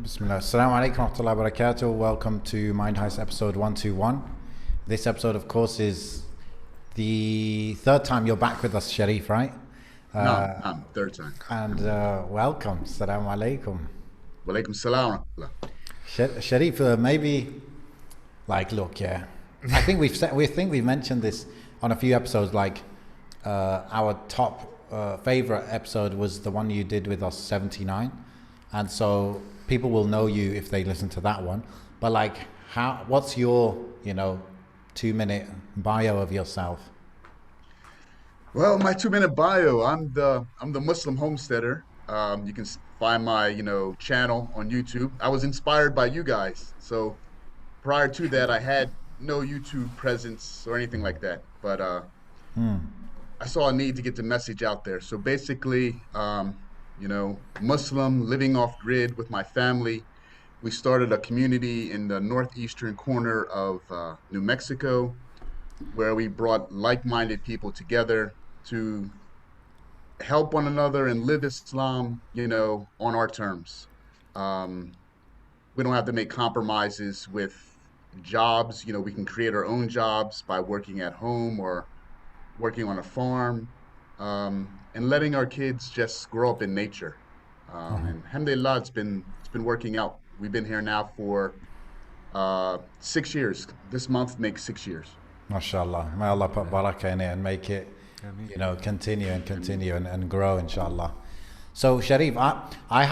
Bismillah. Assalamu alaikum wa rahmatullahi wa barakatuh. Welcome to Mind Heist episode 121. This episode, of course, is the third time you're back with us, Shariyf, right? No, third time. And welcome. Assalamu alaikum. Walaikum salam. Shariyf, maybe, look, yeah. I think we've mentioned this on a few episodes. Our top favorite episode was the one you did with us, 79, and so people will know you if they listen to that one. But what's your 2-minute bio of yourself? Well, my 2 minute bio. I'm the Muslim homesteader. You can find my channel on YouTube. I was inspired by you guys. So prior to that, I had no YouTube presence or anything like that. But I saw a need to get the message out there. So basically, Muslim, living off grid with my family. We started a community in the northeastern corner of New Mexico where we brought like-minded people together to help one another and live Islam, on our terms. Um, we don't have to make compromises with jobs. We can create our own jobs by working at home or working on a farm, and letting our kids just grow up in nature. And alhamdulillah, it's been working out. We've been here now for 6 years. This month makes 6 years. MashaAllah. May Allah put barakah in it and make it, continue and continue and grow, inshallah. So Shariyf, I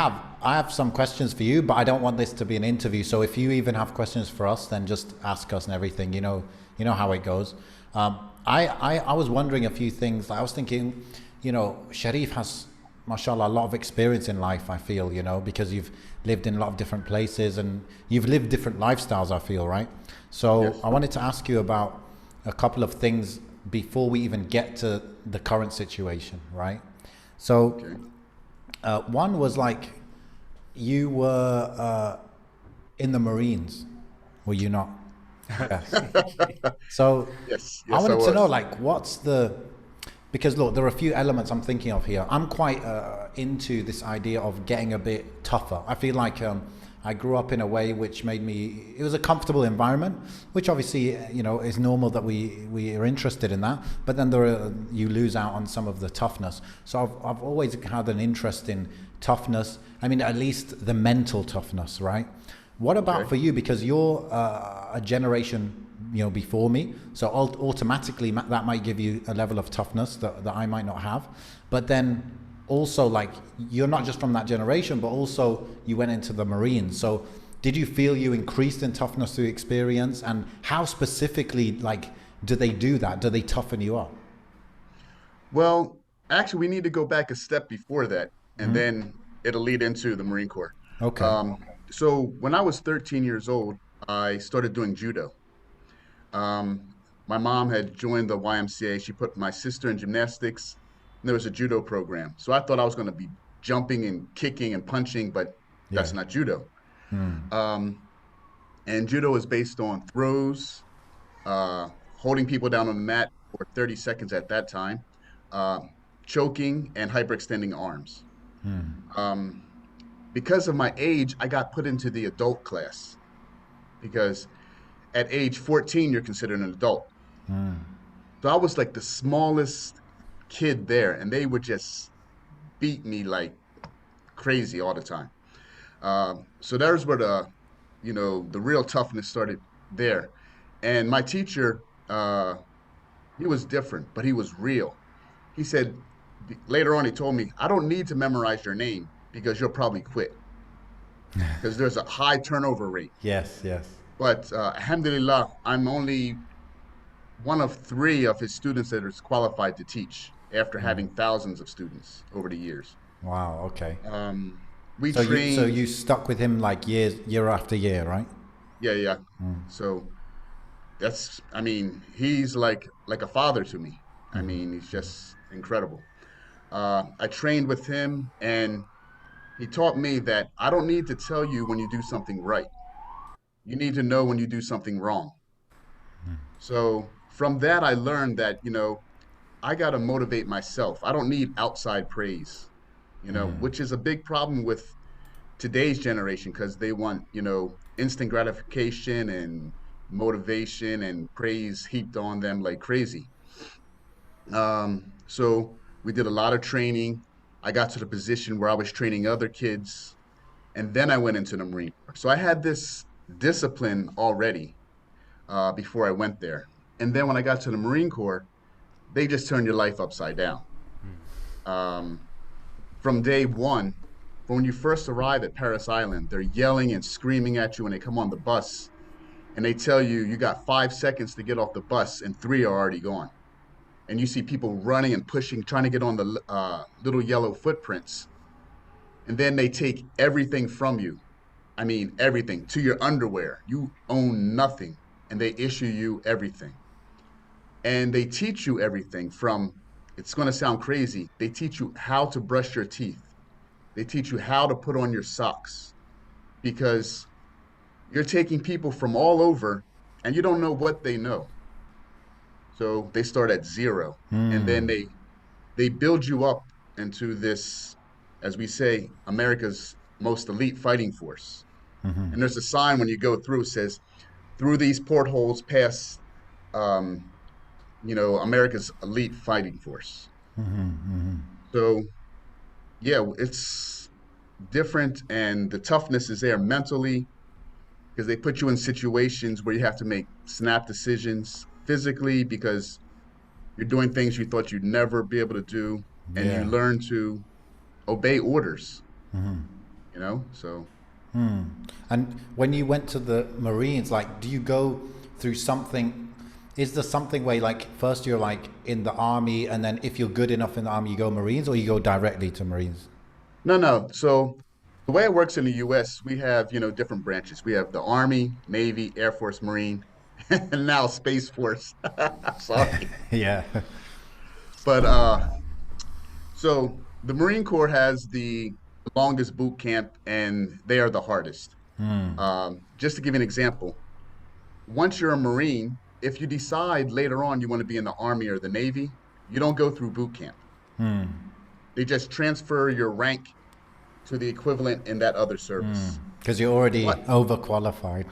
have some questions for you, but I don't want this to be an interview. So if you even have questions for us, then just ask us and everything. You know how it goes. I was wondering a few things. I was thinking, Shariyf has, mashallah, a lot of experience in life, I feel, because you've lived in a lot of different places and you've lived different lifestyles, I feel, right? So Yes. I wanted to ask you about a couple of things before we even get to the current situation, right? So Okay. one was you were in the Marines, were you not? Yes. So Yes. I Yes, I wanted to know, was. because look, there are a few elements I'm thinking of here. I'm quite into this idea of getting a bit tougher. I feel like I grew up in a way which made me, it was a comfortable environment, which obviously, is normal that we are interested in that. But then you lose out on some of the toughness. So I've always had an interest in toughness. I mean, at least the mental toughness, right? What about Okay. for you? Because you're a generation, before me, so automatically that might give you a level of toughness that I might not have. But then also, you're not just from that generation, but also you went into the Marines. So did you feel you increased in toughness through experience? And how specifically, do they do that? Do they toughen you up? Well, actually, we need to go back a step before that, and then it'll lead into the Marine Corps. Okay. Um, so when I was 13 years old, I started doing judo. Um, my mom had joined the YMCA. She put my sister in gymnastics, and there was a judo program. So I thought I was going to be jumping and kicking and punching, but Yeah. that's not judo. Um, and judo is based on throws, holding people down on the mat for 30 seconds at that time, uh, choking, and hyperextending arms. Um, because of my age, I got put into the adult class because at age 14, you're considered an adult. So I was like the smallest kid there, and they would just beat me like crazy all the time. So there's where the real toughness started there. And my teacher, he was different, but he was real. He said later on, he told me, I don't need to memorize your name because you'll probably quit because there's a high turnover rate. Yes, yes. But alhamdulillah, I'm only one of three of his students that is qualified to teach after having thousands of students over the years. Wow. Okay. Um, we So you trained, stuck with him year after year, right? yeah, yeah. So I mean, he's like a father to me. I mean, he's just incredible. I trained with him, and he taught me that I don't need to tell you when you do something right. You need to know when you do something wrong. So from that, I learned that, I got to motivate myself. I don't need outside praise, which is a big problem with, today's generation because they want, instant gratification and motivation and praise heaped on them like crazy. So we did a lot of training. I got to the position where I was training other kids, and then I went into the Marine Corps. So I had this discipline already before I went there. And then when I got to the Marine Corps, they just turn your life upside down. Um, from day one, from when you first arrive at Paris Island, they're yelling and screaming at you when they come on the bus, and they tell you you got 5 seconds to get off the bus, and three are already gone. And you see people running and pushing, trying to get on the little yellow footprints. And then they take everything from you. I mean, everything to your underwear. You own nothing, and they issue you everything. And they teach you everything from, it's going to sound crazy, they teach you how to brush your teeth. They teach you how to put on your socks because you're taking people from all over and you don't know what they know. So they start at zero, and then they build you up into this, as we say, America's most elite fighting force. And there's a sign when you go through says, through these portholes pass, America's elite fighting force. So yeah, it's different, and the toughness is there mentally because they put you in situations where you have to make snap decisions, physically because you're doing things you thought you'd never be able to do, and you learn to obey orders. So. And when you went to the Marines, like, do you go through something? Is there something where, like, first you're like in the army, and then if you're good enough in the army, you go Marines, or you go directly to Marines? No. So the way it works in the U.S., we have, different branches. We have the Army, Navy, Air Force, Marine, and now Space Force. Sorry. Yeah. But so the Marine Corps has the longest boot camp, and they are the hardest. Just to give you an example, once you're a Marine, if you decide later on you want to be in the Army or the Navy, you don't go through boot camp. They just transfer your rank to the equivalent in that other service. Because you're already overqualified.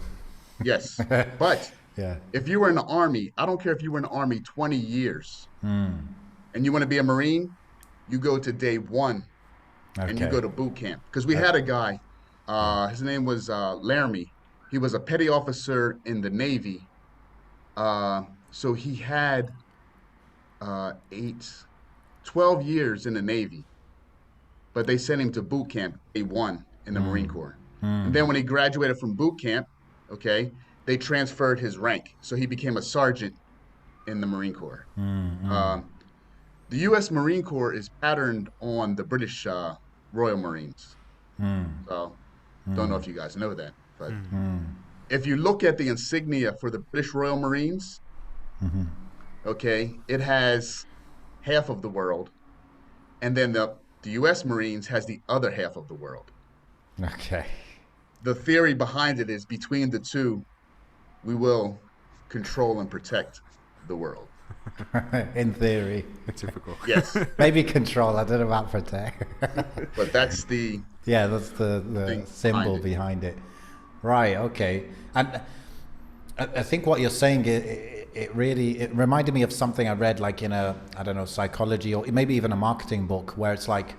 Yes. But Yeah. if you were in the Army, I don't care if you were in the Army 20 years and you want to be a Marine, you go to day one and you go to boot camp. Because we had a guy, his name was Laramie. He was a petty officer in the Navy. So he had 12 years in the Navy, but they sent him to boot camp day one in the Marine Corps. And then when he graduated from boot camp, okay, they transferred his rank. So he became a sergeant in the Marine Corps. The U.S. Marine Corps is patterned on the British Royal Marines. So don't know if you guys know that, but if you look at the insignia for the British Royal Marines, okay, it has half of the world, and then the U.S. Marines has the other half of the world. Okay. The theory behind it is between the two, we will control and protect the world. In theory. Typical. Yes. Maybe control, I don't know about protect. But that's the that's the symbol behind it. Right, okay. And I think what you're saying, it really reminded me of something I read, like in a, I don't know, psychology or maybe even a marketing book, where it's like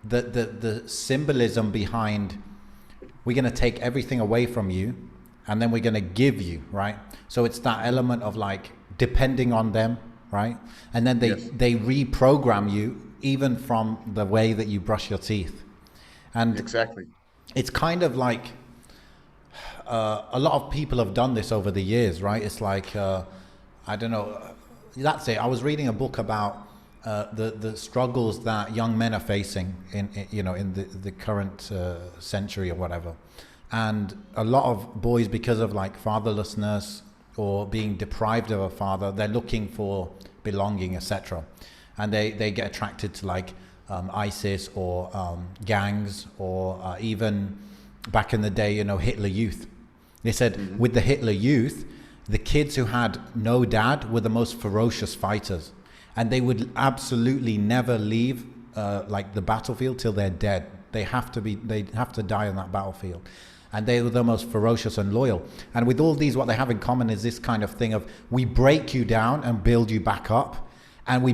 the symbolism behind, we're going to take everything away from you and then we're going to give you, right? So it's that element of like depending on them, right? And then they reprogram you even from the way that you brush your teeth. And exactly. It's kind of like a lot of people have done this over the years, right? It's like, I don't know, that's it. I was reading a book about the struggles that young men are facing in the current century or whatever. And a lot of boys, because of like fatherlessness or being deprived of a father, they're looking for belonging, etc. And they get attracted to like ISIS or gangs or even back in the day, Hitler Youth. They said with the Hitler Youth, the kids who had no dad were the most ferocious fighters, and they would absolutely never leave like the battlefield till they're dead. they have to die on that battlefield. And they were the most ferocious and loyal. And with all these, what they have in common is this kind of thing of, we break you down and build you back up. And we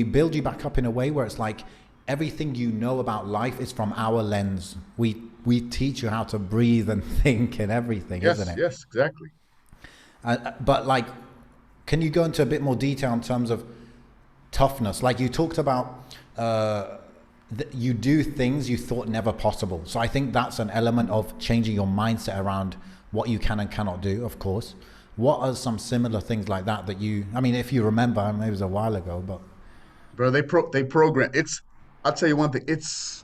build you back up in a way where it's like, everything you know about life is from our lens. We teach you how to breathe and think and everything, Yes, isn't it? yes, exactly. But like, can you go into a bit more detail in terms of toughness? Like you talked about, you do things you thought never possible. So I think that's an element of changing your mindset around what you can and cannot do, of course. What are some similar things like that I mean, if you remember, maybe it was a while ago, but. Bro, they program I'll tell you one thing, it's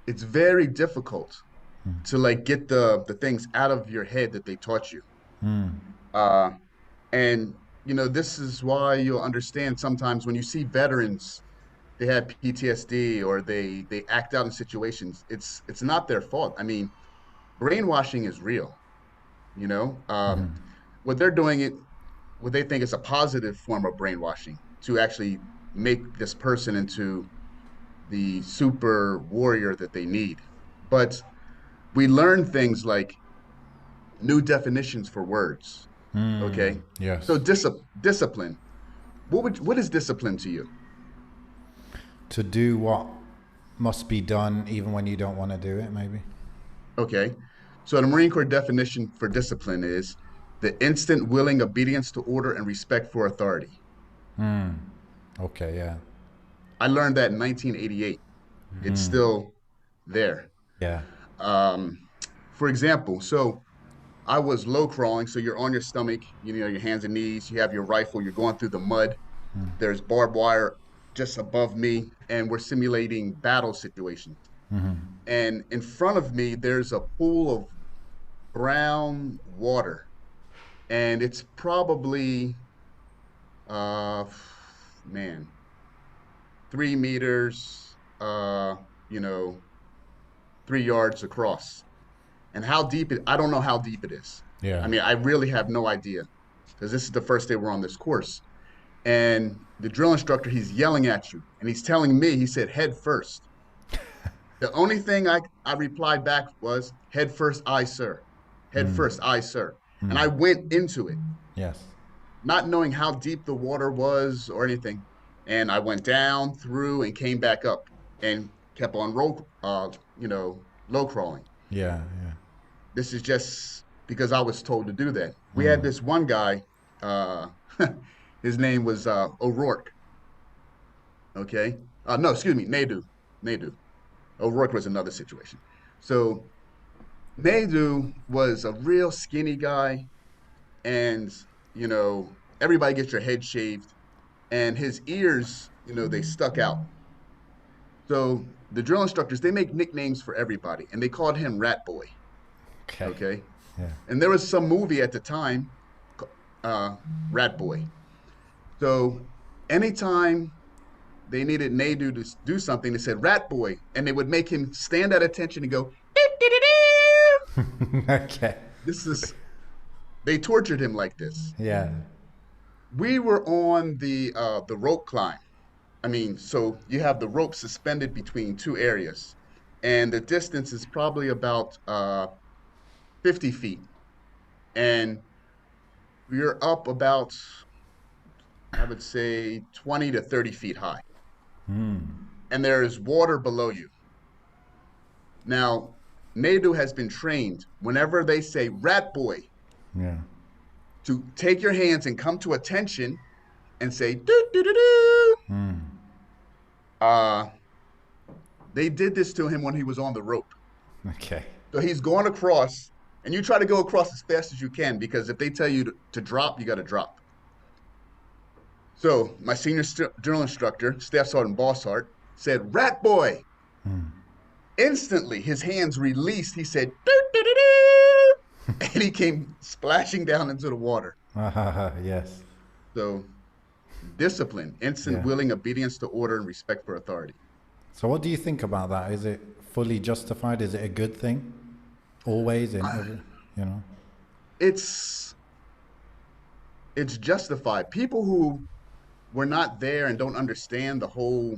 very difficult to like get the things out of your head that they taught you. Uh and this is why you'll understand sometimes when you see veterans, they have PTSD or they act out in situations. It's not their fault. I mean, brainwashing is real, you know. What they're doing it what they think is a positive form of brainwashing to actually make this person into the super warrior that they need. But we learn things like new definitions for words. Okay. So Yes. discipline. What is discipline to you? To do what must be done even when you don't want to do it, maybe. Okay. So the Marine Corps definition for discipline is the instant willing obedience to order and respect for authority. Okay, yeah. I learned that in 1988. It's still there. Yeah. Um, for example, so I was low crawling. So you're on your stomach, your hands and knees, you have your rifle, you're going through the mud. There's barbed wire just above me, and we're simulating battle situations. And in front of me, there's a pool of brown water, and it's probably, uh, man, 3 meters, you know, 3 yards across. And how deep I don't know how deep it is. I Yeah. mean, I really have no idea because this is the first day we're on this course. And the drill instructor, he's yelling at you and he's telling me, he said, head first. The only thing I replied back was, head first, aye, sir. Head first, aye, sir. And I went into it, Yes. not knowing how deep the water was or anything. And I went down, through, and came back up and kept on low crawling. Yeah, yeah. This is just because I was told to do that. We had this one guy, uh, his name was O'Rourke. Okay. No, excuse me, Nadu. Nadu. O'Rourke was another situation. So Nadu was a real skinny guy, and everybody gets your head shaved, and his ears, they stuck out. So the drill instructors, they make nicknames for everybody, and they called him Rat Boy. Okay. Okay. Yeah. And there was some movie at the time, Rat Boy. So anytime they needed Nadu to do something, they said Rat Boy, and they would make him stand at attention and go, "Doo-doo-doo-doo." Okay. This is, they tortured him like this. Yeah. We were on the rope climb. I mean, so you have the rope suspended between two areas, and the distance is probably about 50 feet. And you're up about, I would say, 20 to 30 feet high. And there is water below you. Now, Nadu has been trained whenever they say Rat Boy Yeah. to take your hands and come to attention and say, doo doo doo doo. Uh, they did this to him when he was on the rope. Okay. So he's going across, and you try to go across as fast as you can, because if they tell you to drop, you got to drop. So my senior drill instructor, Staff Sergeant Bossart, said, Rat Boy. Instantly, his hands released. He said, doo, doo, doo, doo, and he came splashing down into the water. Yes. So discipline, instant Yeah. willing obedience to order and respect for authority. So what do you think about that? Is it fully justified? Is it a good thing? Always in every, It's justified. People who were not there and don't understand the whole,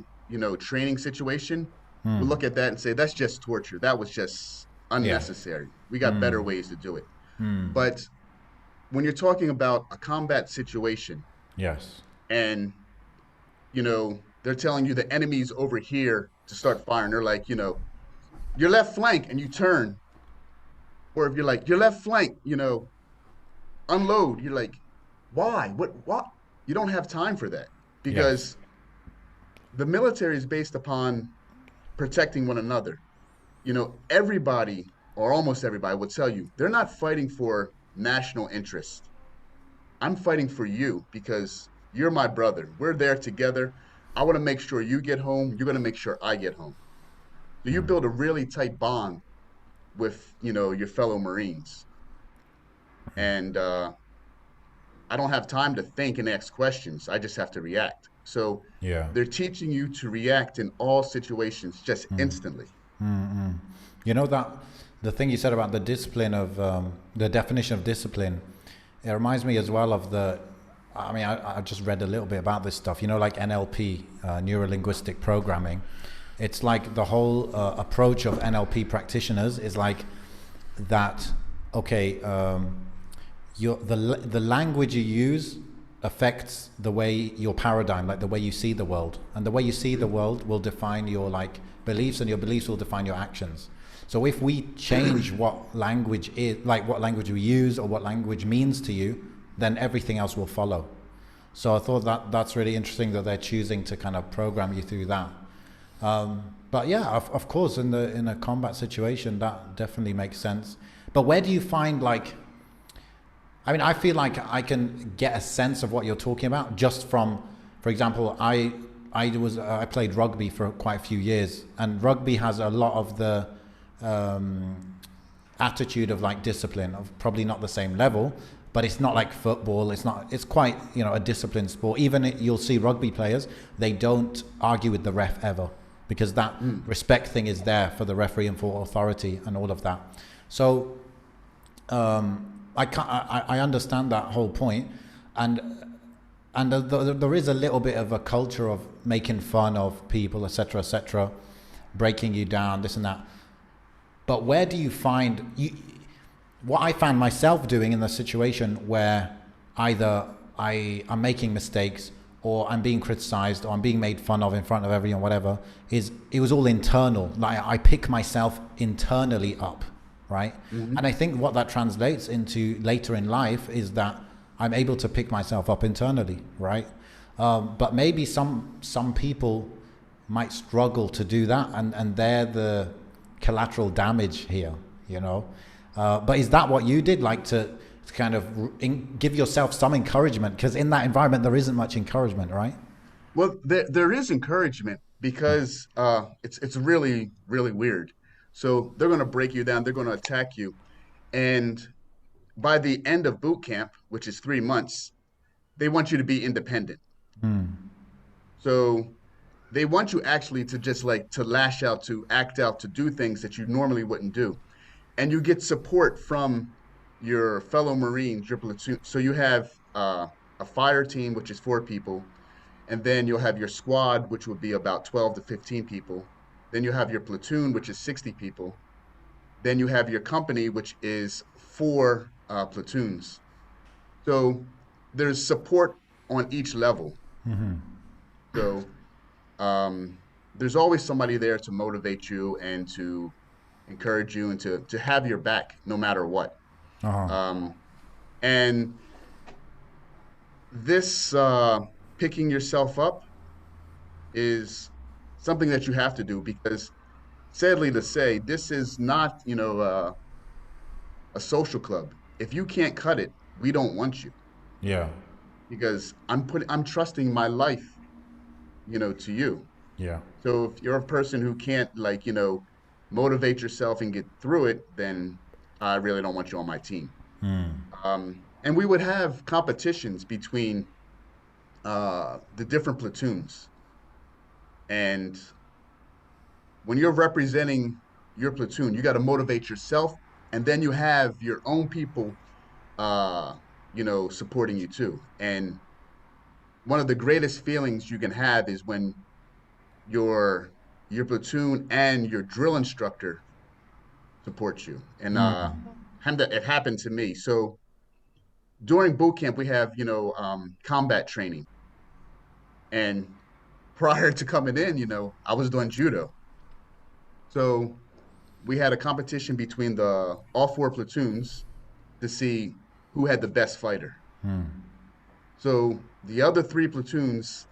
training situation, we look at that and say that's just torture. That was just Yeah. unnecessary. We got better ways to do it. But when you're talking about a combat situation Yes. and they're telling you the enemy's over here to start firing, they're like, your left flank, and you turn, or if you're like your left flank, unload. You're like, why? What? You don't have time for that Yes. because the military is based upon protecting one another. Everybody or almost everybody will tell you they're not fighting for national interest. I'm fighting for you because you're my brother. We're there together. I want to make sure you get home. You're going to make sure I get home. So you build a really tight bond with, your fellow Marines. And I don't have time to think and ask questions. I just have to react. So Yeah. they're teaching you to react in all situations just instantly. You know that the thing you said about the discipline of the definition of discipline, it reminds me as well of the. I mean, I just read a little bit about this stuff. Like NLP, neuro linguistic programming. It's like the whole approach of NLP practitioners is like that. Okay, the language you use affects the way your paradigm, like the way you see the world, and the way you see the world will define your like beliefs, and your beliefs will define your actions. So if we change what language is, like what language we use or what language means to you, then everything else will follow. So I thought that's really interesting that they're choosing to kind of program you through that. But yeah, of course, in a combat situation, that definitely makes sense. But where do you find like? I mean, I feel like I can get a sense of what you're talking about just from, for example, I played rugby for quite a few years, and rugby has a lot of the attitude of like discipline, of probably not the same level, but it's not like football. It's quite a disciplined sport. Even you'll see rugby players, they don't argue with the ref ever, because that respect thing is there for the referee and for authority and all of that. So I understand that whole point, and there is a little bit of a culture of making fun of people, etc., breaking you down, this and that. But where do you find what I found myself doing in the situation where either I'm making mistakes or I'm being criticized or I'm being made fun of in front of everyone, whatever, is it was all internal. Like I pick myself internally up, right? And I think what that translates into later in life is that I'm able to pick myself up internally, right? But maybe some people might struggle to do that, and they're the collateral damage here, But is that what you did, like to kind of give yourself some encouragement? Because in that environment, there isn't much encouragement, right? Well, there is encouragement because it's really, really weird. So they're going to break you down. They're going to attack you. And by the end of boot camp, which is 3 months, they want you to be independent. So they want you actually to just like to lash out, to act out, to do things that you normally wouldn't do. And you get support from your fellow Marines, your platoon. So you have a fire team, which is 4 people. And then you'll have your squad, which would be about 12 to 15 people. Then you have your platoon, which is 60 people. Then you have your company, which is 4 platoons. So there's support on each level. So there's always somebody there to motivate you and to encourage you and to have your back no matter what. Um, and this picking yourself up is something that you have to do because, sadly to say, this is not, a social club. If you can't cut it, we don't want you Yeah. because I'm trusting my life, to you. Yeah. So if you're a person who can't like, motivate yourself and get through it, then I really don't want you on my team. And we would have competitions between the different platoons. And when you're representing your platoon, you got to motivate yourself, and then you have your own people, supporting you too. And one of the greatest feelings you can have is when your your platoon and your drill instructor support you. And it happened to me. So during boot camp, we have, combat training. And prior to coming in, I was doing judo. So we had a competition between the all four platoons to see who had the best fighter. So the other three platoons,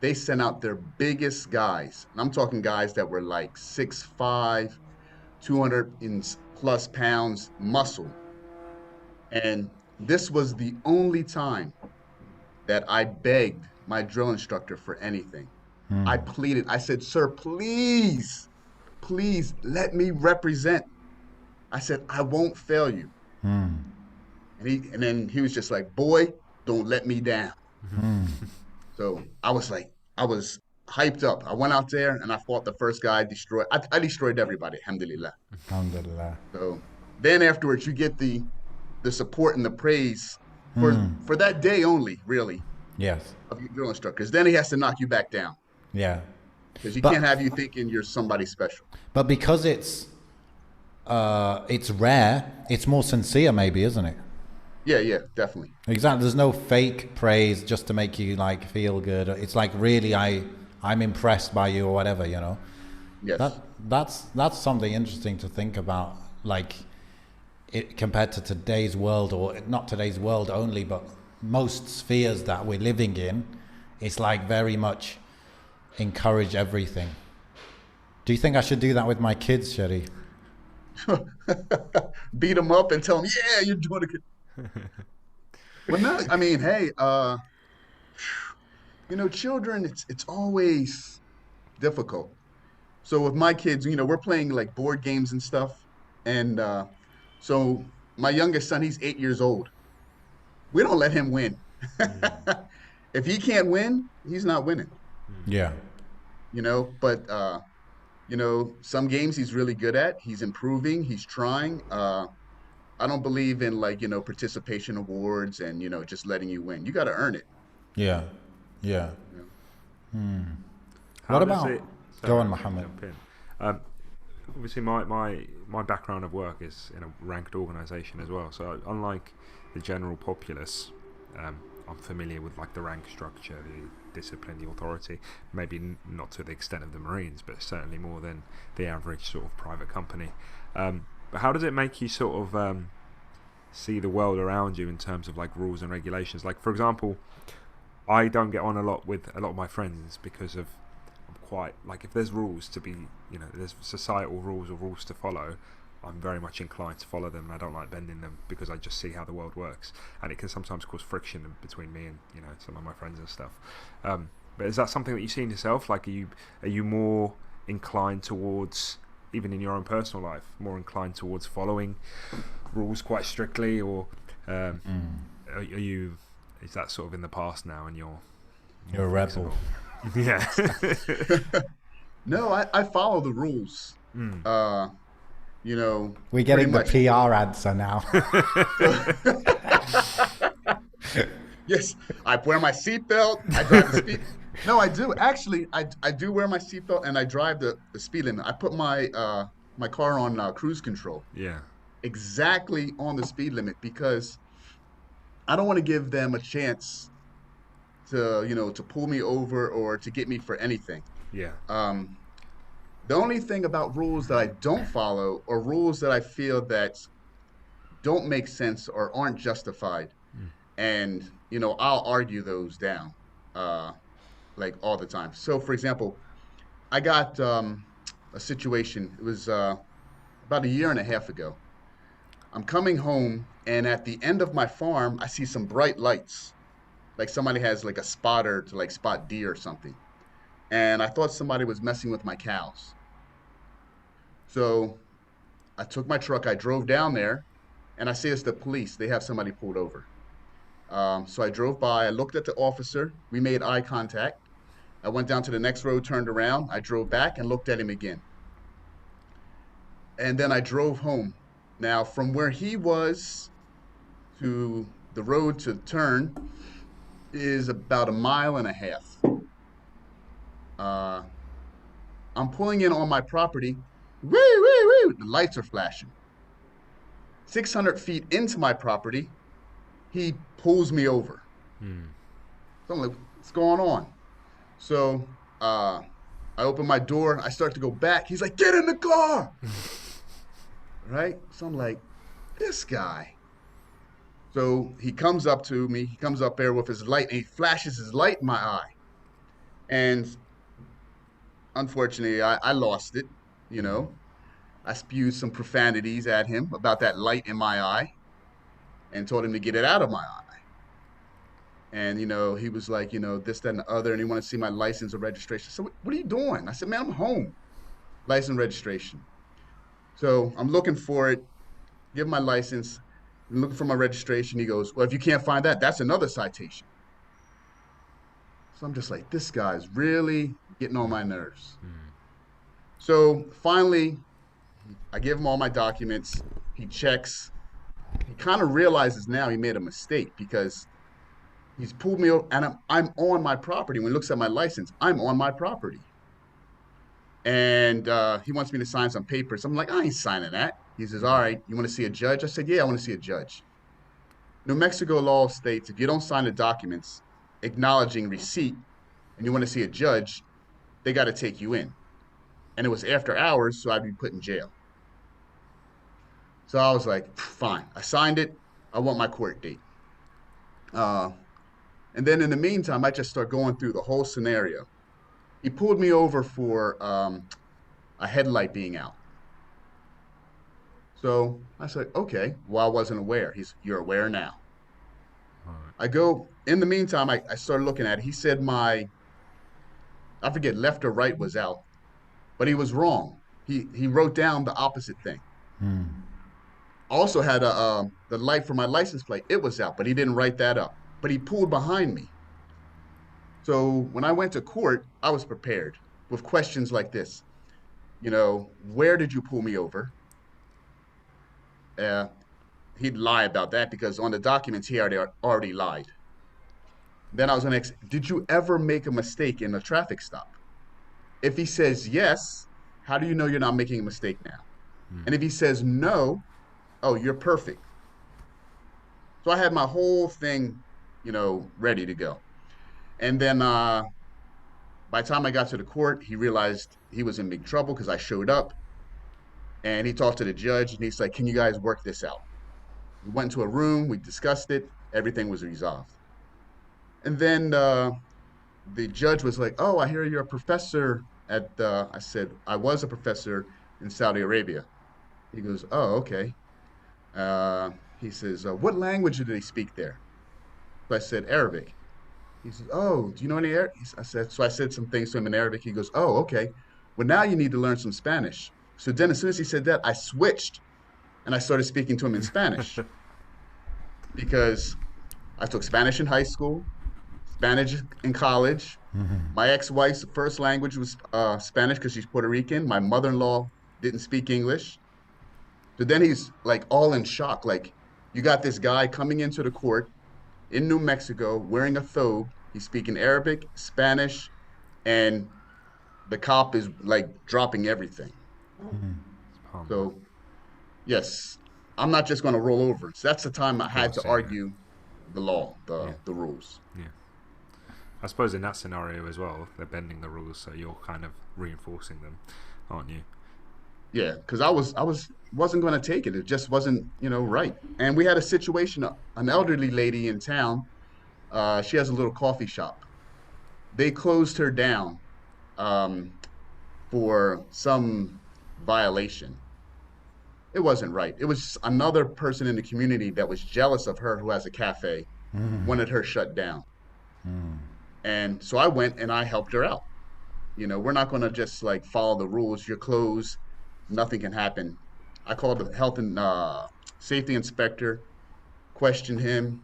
they sent out their biggest guys. And I'm talking guys that were like 6'5", 200 plus pounds muscle. And this was the only time that I begged my drill instructor for anything. I pleaded. I said, "Sir, please, please let me represent." I said, "I won't fail you." And then he was just like, "Boy, don't let me down." So I was hyped up. I went out there and I fought the first guy. I destroyed everybody. Alhamdulillah. Alhamdulillah. So then afterwards, you get the support and the praise for that day only, really, Yes. of your drill instructors. Then he has to knock you back down Yeah. because he But can't have you thinking you're somebody special. but because it's rare, it's more sincere, maybe, isn't it? Yeah, yeah, definitely. Exactly. There's no fake praise just to make you like feel good. It's like really, I'm impressed by you or whatever. You know. Yes. That's something interesting to think about. Like, it compared to today's world, or not today's world only, but most spheres that we're living in, it's like very much encourage everything. Do you think I should do that with my kids, Sherry? Beat them up and tell them, "Yeah, you're doing a good." Well, no, I mean, hey, children, it's always difficult. So with my kids, we're playing like board games and stuff, and so my youngest son, he's 8 years old. We don't let him win. If he can't win, he's not winning. Yeah. But some games he's really good at. He's improving. He's trying. I don't believe in like participation awards and just letting you win. You got to earn it. Yeah. Yeah. You know? How What does about? it? Go Sorry, on, I'll Mohammed. jump in. Obviously, my background of work is in a ranked organisation as well. So unlike the general populace, I'm familiar with like the rank structure, the discipline, the authority. Maybe not to the extent of the Marines, but certainly more than the average sort of private company. But how does it make you sort of see the world around you in terms of like rules and regulations? Like, for example, I don't get on a lot with a lot of my friends because of I'm quite like, if there's rules to be, there's societal rules or rules to follow, I'm very much inclined to follow them, and I don't like bending them because I just see how the world works, and it can sometimes cause friction between me and some of my friends and stuff. But is that something that you see in yourself? Like, are you more inclined towards, even in your own personal life, more inclined towards following rules quite strictly, or are you? Is that sort of in the past now, and you're a rebel? Yeah. No, I follow the rules. We're getting the much. PR answer now. Yes, I wear my seatbelt. I drive the speed. No, I do. Actually, I do wear my seatbelt and I drive the speed limit. I put my car on cruise control. Yeah. Exactly on the speed limit because I don't want to give them a chance to pull me over or to get me for anything. Yeah. The only thing about rules that I don't follow are rules that I feel that don't make sense or aren't justified. And, I'll argue those down, like all the time. So for example, I got a situation. It was about a year and a half ago. I'm coming home, and at the end of my farm, I see some bright lights. Like somebody has like a spotter to like spot deer or something. And I thought somebody was messing with my cows. So I took my truck, I drove down there, and I see it's the police. They have somebody pulled over. So I drove by, I looked at the officer, we made eye contact. I went down to the next road, turned around, I drove back and looked at him again. And then I drove home. Now, from where he was to the road to turn is about a mile and a half. Uh, I'm pulling in on my property. Woo, woo, woo. The lights are flashing. 600 feet into my property, he pulls me over. So I'm like, what's going on? So I open my door. I start to go back. He's like, get in the car. Right? So I'm like, this guy. So he comes up to me. He comes up there with his light, and he flashes his light in my eye. And unfortunately, I lost it, you know. I spewed some profanities at him about that light in my eye and told him to get it out of my eye. And, you know, he was like, you know, this, that, and the other, and he wanted to see my license or registration. So what are you doing? I said, man, I'm home. License registration. So I'm looking for it, give him my license, I'm looking for my registration. He goes, well, if you can't find that, that's another citation. So I'm just like, this guy's really getting on my nerves. So finally, I give him all my documents. He checks. He kind of realizes now he made a mistake because he's pulled me over, and I'm on my property. When he looks at my license, I'm on my property. And he wants me to sign some papers. I'm like, I ain't signing that. He says, all right, you want to see a judge? I said, yeah, I want to see a judge. New Mexico law states if you don't sign the documents acknowledging receipt and you want to see a judge, they got to take you in. And it was after hours, so I'd be put in jail. So I was like, fine. I signed it. I want my court date. And then in the meantime, I just start going through the whole scenario. He pulled me over for a headlight being out. So I said, okay, well, I wasn't aware. You're aware now. All right. I go, in the meantime, I started looking at it. He said I forget, left or right was out, but he was wrong. He wrote down the opposite thing. Also had the light for my license plate. It was out, but he didn't write that up. But he pulled behind me. So when I went to court, I was prepared with questions like this. You know, where did you pull me over? He'd lie about that because on the documents he already lied. Then I was going to ask, did you ever make a mistake in a traffic stop? If he says yes, how do you know you're not making a mistake now? And if he says no, oh, you're perfect. So I had my whole thing, you know, ready to go. And then by the time I got to the court, he realized he was in big trouble because I showed up. And he talked to the judge, and he's like, can you guys work this out? We went into a room, we discussed it, everything was resolved. And then the judge was like, oh, I hear you're a professor I said, I was a professor in Saudi Arabia. He goes, oh, okay. He says, what language do they speak there? So I said, Arabic. He says, oh, do you know any Arabic? I said some things to him in Arabic. He goes, oh, okay. Well, now you need to learn some Spanish. So then as soon as he said that, I switched and I started speaking to him in Spanish because I took Spanish in high school, Spanish in college. My ex-wife's first language was Spanish because she's Puerto Rican. My mother-in-law didn't speak English. So then he's like all in shock. Like, you got this guy coming into the court in New Mexico wearing a thobe. He's speaking Arabic, Spanish, and the cop is like dropping everything. So, yes, I'm not just going to roll over. So that's the time I had to argue the law, the rules. Yeah. I suppose in that scenario as well, they're bending the rules, so you're kind of reinforcing them, aren't you? Yeah, because I wasn't going to take it. It just wasn't, you know, right. And we had a situation, an elderly lady in town. She has a little coffee shop. They closed her down for some violation. It wasn't right. It was another person in the community that was jealous of her who has a cafe, wanted her shut down. And so I went and I helped her out. You know, we're not going to just like follow the rules. You're closed. Nothing can happen. I called the health and safety inspector, questioned him.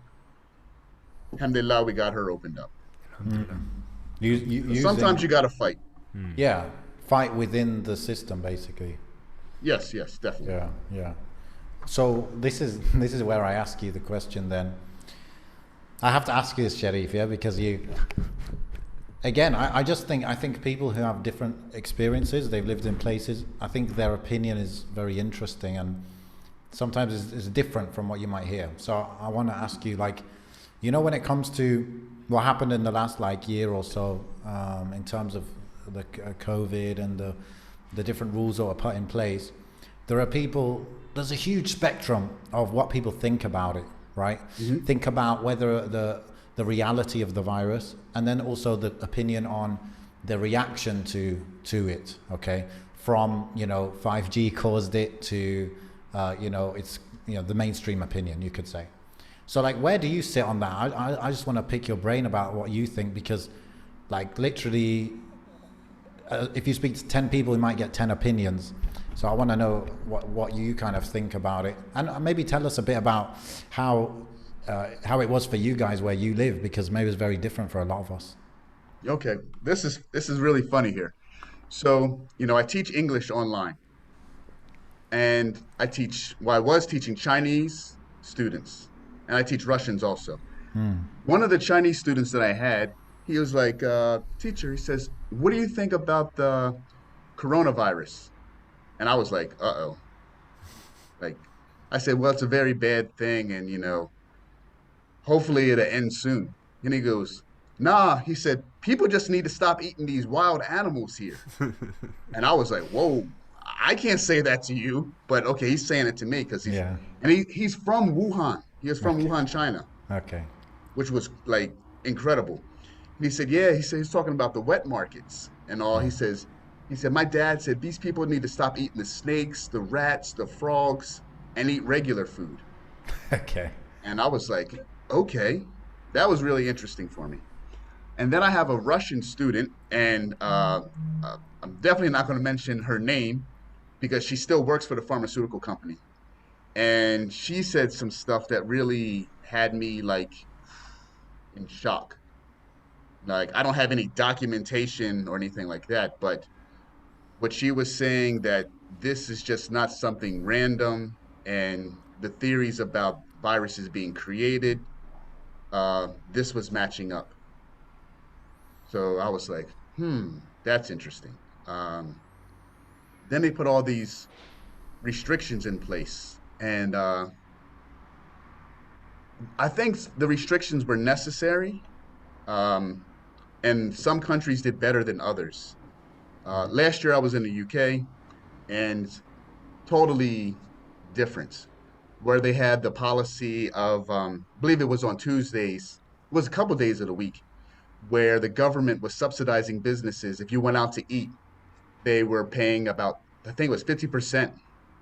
Alhamdulillah, we got her opened up. Sometimes you got to fight. Yeah, fight within the system, basically. Yes, definitely. Yeah. So this is where I ask you the question then. I have to ask you this, Shariyf, yeah, because again, I think people who have different experiences, they've lived in places, I think their opinion is very interesting, and sometimes it's different from what you might hear. So I want to ask you, like, when it comes to what happened in the last like year or so, in terms of the COVID and the different rules that were put in place, there's a huge spectrum of what people think about it, right? Mm-hmm. Think about whether the reality of the virus, and then also the opinion on the reaction to it, okay? From, 5G caused it to, it's, the mainstream opinion, you could say. So, like, where do you sit on that? I just want to pick your brain about what you think, because, like, literally, if you speak to 10 people, you might get 10 opinions. So I want to know what you kind of think about it, and maybe tell us a bit about how it was for you guys where you live, because maybe it's very different for a lot of us. Okay, this is really funny here. So, I teach English online, and I was teaching Chinese students, and I teach Russians also. One of the Chinese students that I had, he was like, teacher, he says, what do you think about the coronavirus? And I was like, uh-oh. Like, I said, well, it's a very bad thing, and, hopefully it'll end soon. And he goes, nah, he said, people just need to stop eating these wild animals here. And I was like, whoa, I can't say that to you, but okay, he's saying it to me because he's from Wuhan. He is from Wuhan, China. Okay. Which was like incredible. And he said, he's talking about the wet markets and all. He said, my dad said these people need to stop eating the snakes, the rats, the frogs, and eat regular food. Okay. And I was like, okay, that was really interesting for me. And then I have a Russian student, and I'm definitely not going to mention her name because she still works for the pharmaceutical company. And she said some stuff that really had me like in shock. Like, I don't have any documentation or anything like that, but what she was saying, that this is just not something random, and the theories about viruses being created, this was matching up. So I was like, that's interesting. Then they put all these restrictions in place, and I think the restrictions were necessary, and some countries did better than others. Last year I was in the UK, and totally different, where they had the policy of, I believe it was on Tuesdays, it was a couple days of the week, where the government was subsidizing businesses. If you went out to eat, they were paying about, I think it was 50%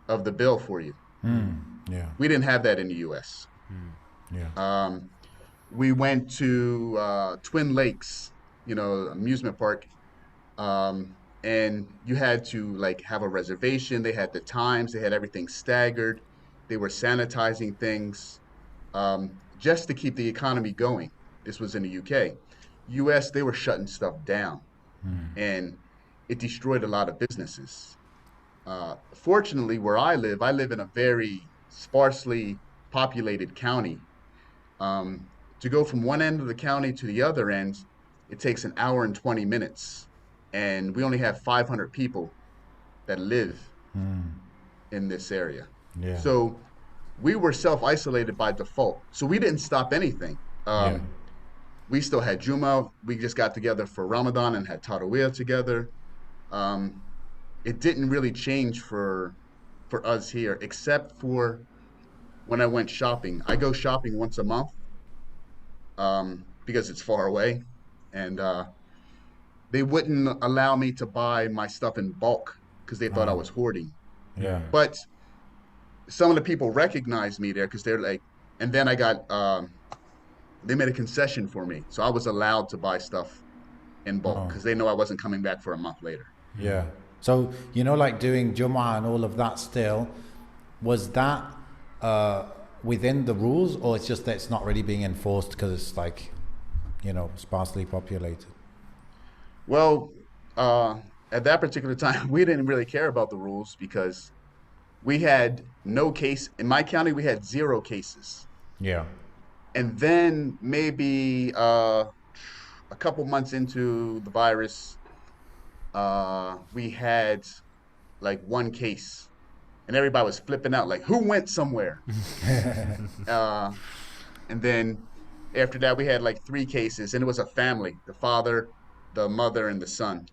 of the bill for you. Yeah. We didn't have that in the US. Yeah. We went to Twin Lakes, amusement park, and you had to like have a reservation. They had the times, they had everything staggered. They were sanitizing things, just to keep the economy going. This was in the UK. US, they were shutting stuff down, and it destroyed a lot of businesses. Fortunately, where I live in a very sparsely populated county. To go from one end of the county to the other end, it takes an hour and 20 minutes. And we only have 500 people that live in this area. Yeah. So we were self-isolated by default. So we didn't stop anything. We still had Juma. We just got together for Ramadan and had Tarawih together. It didn't really change for us here, except for when I went shopping. I go shopping once a month, because it's far away, and they wouldn't allow me to buy my stuff in bulk because they thought I was hoarding. Yeah. But some of the people recognized me there because they're like, and then I got, they made a concession for me. So I was allowed to buy stuff in bulk because they know I wasn't coming back for a month later. Yeah. So, like doing Jummah and all of that still, was that within the rules, or it's just that it's not really being enforced because it's like, sparsely populated? Well, at that particular time, we didn't really care about the rules because we had no case. In my county, we had 0 cases. Yeah. And then maybe a a couple months into the virus, we had like one case, and everybody was flipping out, like, who went somewhere? Uh, and then after that, we had like three cases, and it was a family: the father, the mother, and the son.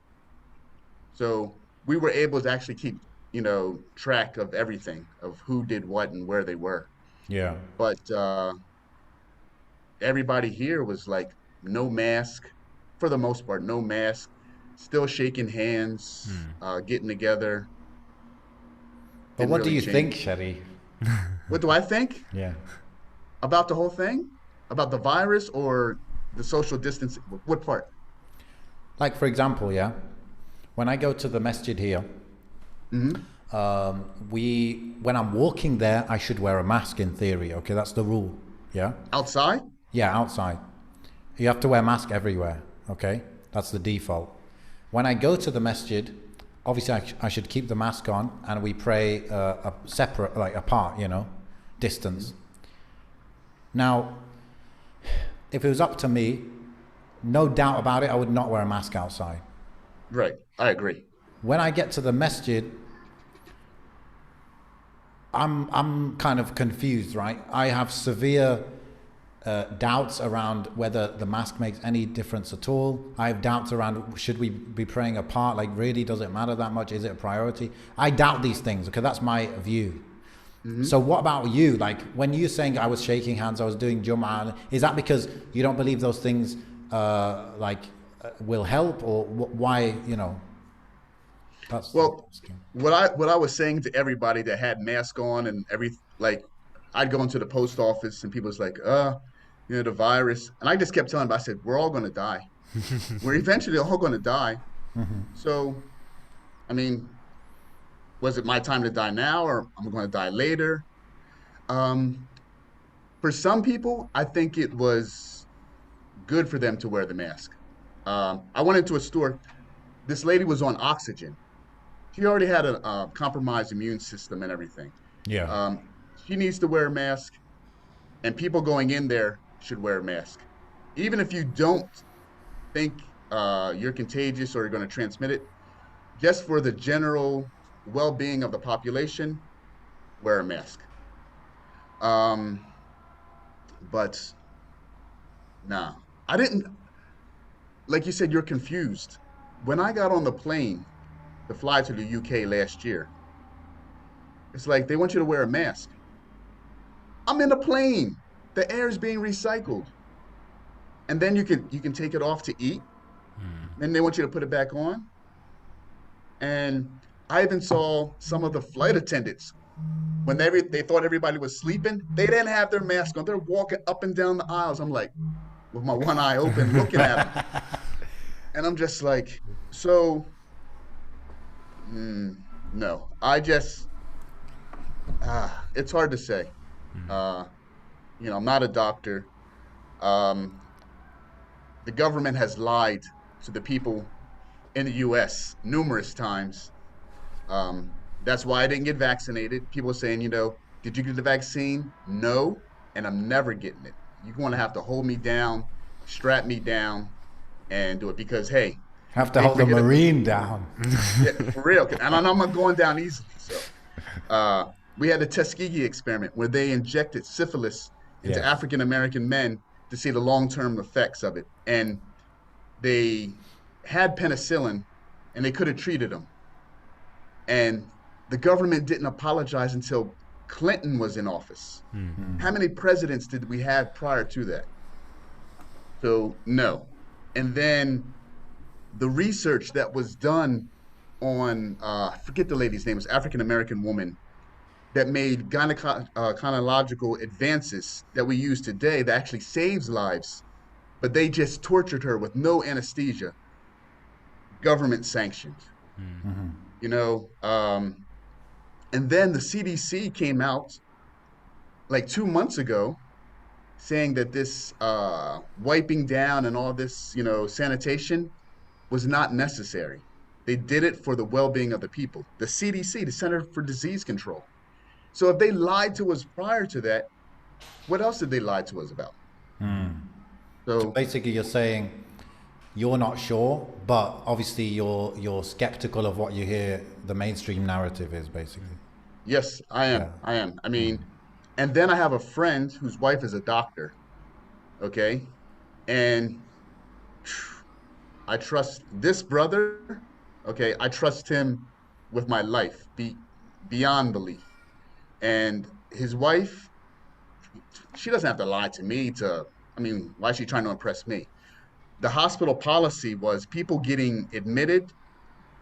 So we were able to actually keep, track of everything, of who did what and where they were. Yeah. But everybody here was like no mask, for the most part, no mask, still shaking hands, getting together. But Didn't what do really you think, change. Sharif? What do I think Yeah. about the whole thing? About the virus or the social distancing? What part? Like, for example, yeah, when I go to the masjid here, Hmm. when I'm walking there, I should wear a mask in theory. Okay, that's the rule. Yeah. Outside? Yeah, outside. You have to wear a mask everywhere. Okay, that's the default. When I go to the masjid, obviously I should keep the mask on, and we pray separate, like apart, distance. Now, if it was up to me, no doubt about it, I would not wear a mask outside. Right. I agree. When I get to the masjid, I'm kind of confused, right? I have severe doubts around whether the mask makes any difference at all. I have doubts around, should we be praying apart? Like, really, does it matter that much? Is it a priority? I doubt these things. Okay, that's my view. So what about you? Like, when you're saying I was shaking hands, I was doing Jum'ah, is that because you don't believe those things will help, or why? That's Well, what I was saying to everybody that had mask on and like, I'd go into the post office and people was like, the virus, and I just kept telling them, I said, we're all going to die. We're eventually all going to die. So, I mean, was it my time to die now, or I'm going to die later? Um, for some people, I think it was good for them to wear the mask. I went into a store. This lady was on oxygen. She already had a compromised immune system and everything. yeah. Um, she needs to wear a mask, and people going in there should wear a mask. Even if you don't think you're contagious or you're going to transmit it, just for the general well-being of the population, wear a mask. Um, but nah, I didn't. Like you said, you're confused. When I got on the plane to fly to the UK last year, it's like they want you to wear a mask. I'm in a plane. The air is being recycled, and then you can take it off to eat. Then they want you to put it back on. And I even saw some of the flight attendants, when they thought everybody was sleeping, they didn't have their mask on. They're walking up and down the aisles. I'm like, with my one eye open, looking at them, and I'm just like, so no. It's hard to say. Uh, I'm not a doctor. Um, the government has lied to the people in the U.S. numerous times. Um, that's why I didn't get vaccinated. People are saying, did you get the vaccine? No, and I'm never getting it. You're going to have to hold me down, strap me down, and do it because, hey, Have to they hold the figured it. marine down. Yeah, for real. And I'm not going down easily. So we had a Tuskegee experiment where they injected syphilis into Yes. African American men to see the long-term effects of it. And they had penicillin, and they could have treated them. And the government didn't apologize until Clinton was in office. How many presidents did we have prior to that? So, no. And then the research that was done on, I forget the lady's name, it was African American woman that made gynecological advances that we use today that actually saves lives, but they just tortured her with no anesthesia, government sanctioned, you know. And then the CDC came out like 2 months ago saying that this wiping down and all this, sanitation was not necessary. They did it for the well-being of the people. The CDC, the Center for Disease Control. So if they lied to us prior to that, what else did they lie to us about? So So basically, you're saying you're not sure, but obviously you're skeptical of what you hear the mainstream narrative is, basically. Yes, I am. Yeah. I am. I mean, and then I have a friend whose wife is a doctor. Okay, and I trust this brother. Okay, I trust him with my life, beyond belief. And his wife, she doesn't have to lie to me to. I mean, why is she trying to impress me? The hospital policy was people getting admitted.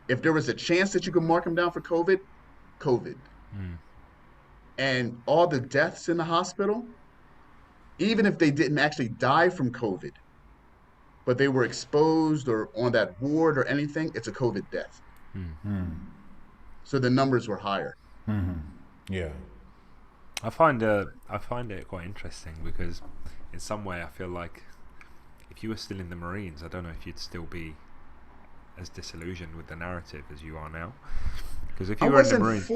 If there was a chance that you could mark them down for COVID, COVID. And all the deaths in the hospital, even if they didn't actually die from COVID, but they were exposed or on that ward or anything, it's a COVID death. So the numbers were higher. Yeah. I find it quite interesting because in some way I feel like if you were still in the Marines, I don't know if you'd still be as disillusioned with the narrative as you are now. Because if you were in the Marines,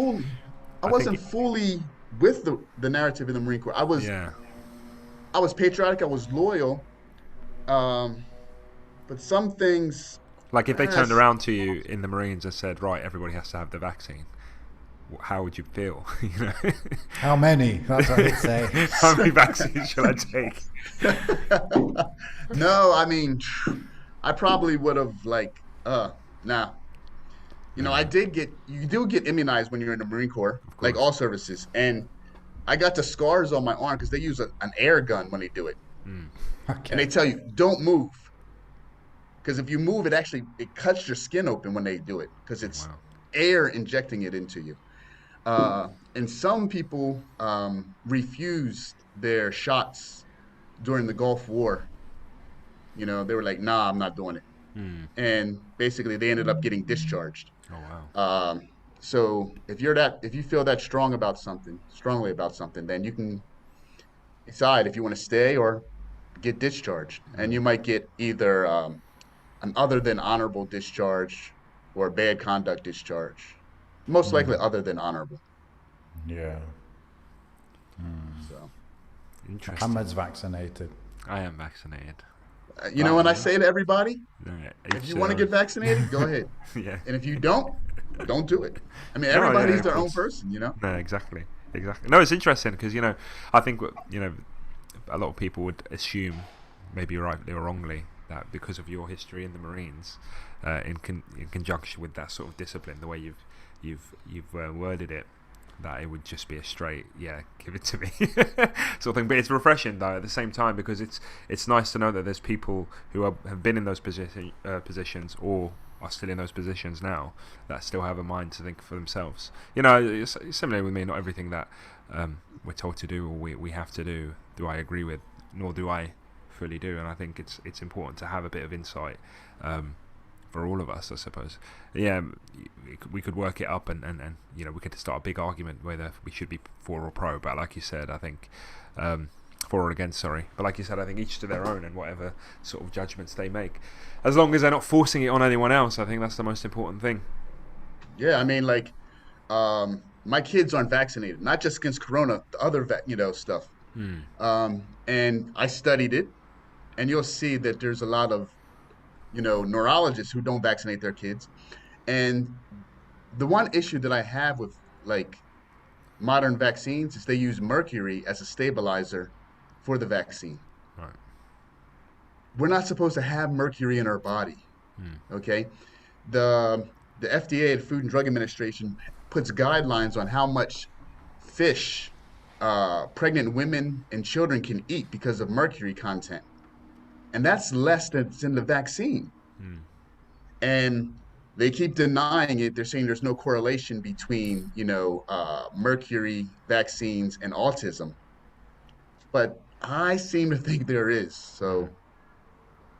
I wasn't fully with the narrative in the Marine Corps. I was patriotic. I was loyal. But some things, like if they turned around to you in the Marines and said, right, everybody has to have the vaccine, how would you feel? You know, how many? That's what I'd say. How many vaccines should I take? No, I mean, I probably would have nah. You know, you do get immunized when you're in the Marine Corps, like all services. And I got the scars on my arm because they use an air gun when they do it. Okay. And they tell you, don't move. Because if you move, it cuts your skin open when they do it because it's air injecting it into you. And some people refused their shots during the Gulf War. You know, they were like, nah, I'm not doing it. And basically they ended up getting discharged. Oh, wow. So if you feel that strongly about something, then you can decide if you want to stay or get discharged. And you might get either an other than honorable discharge or a bad conduct discharge. Most likely other than honorable. Yeah. So Interesting. Muhammad's vaccinated. I am vaccinated. You know, when I say to everybody, Yeah, if you want to get vaccinated, go ahead. Yeah. And if you don't do it. I mean, everybody's their own person, you know? No, exactly. No, it's interesting because, you know, I think, you know, a lot of people would assume, maybe rightly or wrongly, that because of your history in the Marines, in conjunction with that sort of discipline, the way you've worded it, that it would just be a straight, give it to me sort of thing. But it's refreshing though at the same time because it's nice to know that there's people who have been in those positions or are still in those positions now that still have a mind to think for themselves. You know, it's similar with me. Not everything that we're told to do or we have to do I agree with, nor do I fully do. And I think it's important to have a bit of insight for all of us, I suppose. Yeah, we could work it up and you know, we could start a big argument whether we should be for or pro, but like you said, I think for or against, sorry, but like you said, I think each to their own and whatever sort of judgments they make, as long as they're not forcing it on anyone else, I think that's the most important thing. Yeah, I mean, like my kids aren't vaccinated, not just against corona, the other stuff. And I studied it, and you'll see that there's a lot of neurologists who don't vaccinate their kids. And the one issue that I have with like modern vaccines is they use mercury as a stabilizer for the vaccine. Right. We're not supposed to have mercury in our body. Okay. The FDA, the Food and Drug Administration, puts guidelines on how much fish pregnant women and children can eat because of mercury content. And that's less than's in the vaccine. And they keep denying it. They're saying there's no correlation between, mercury vaccines and autism. But I seem to think there is. So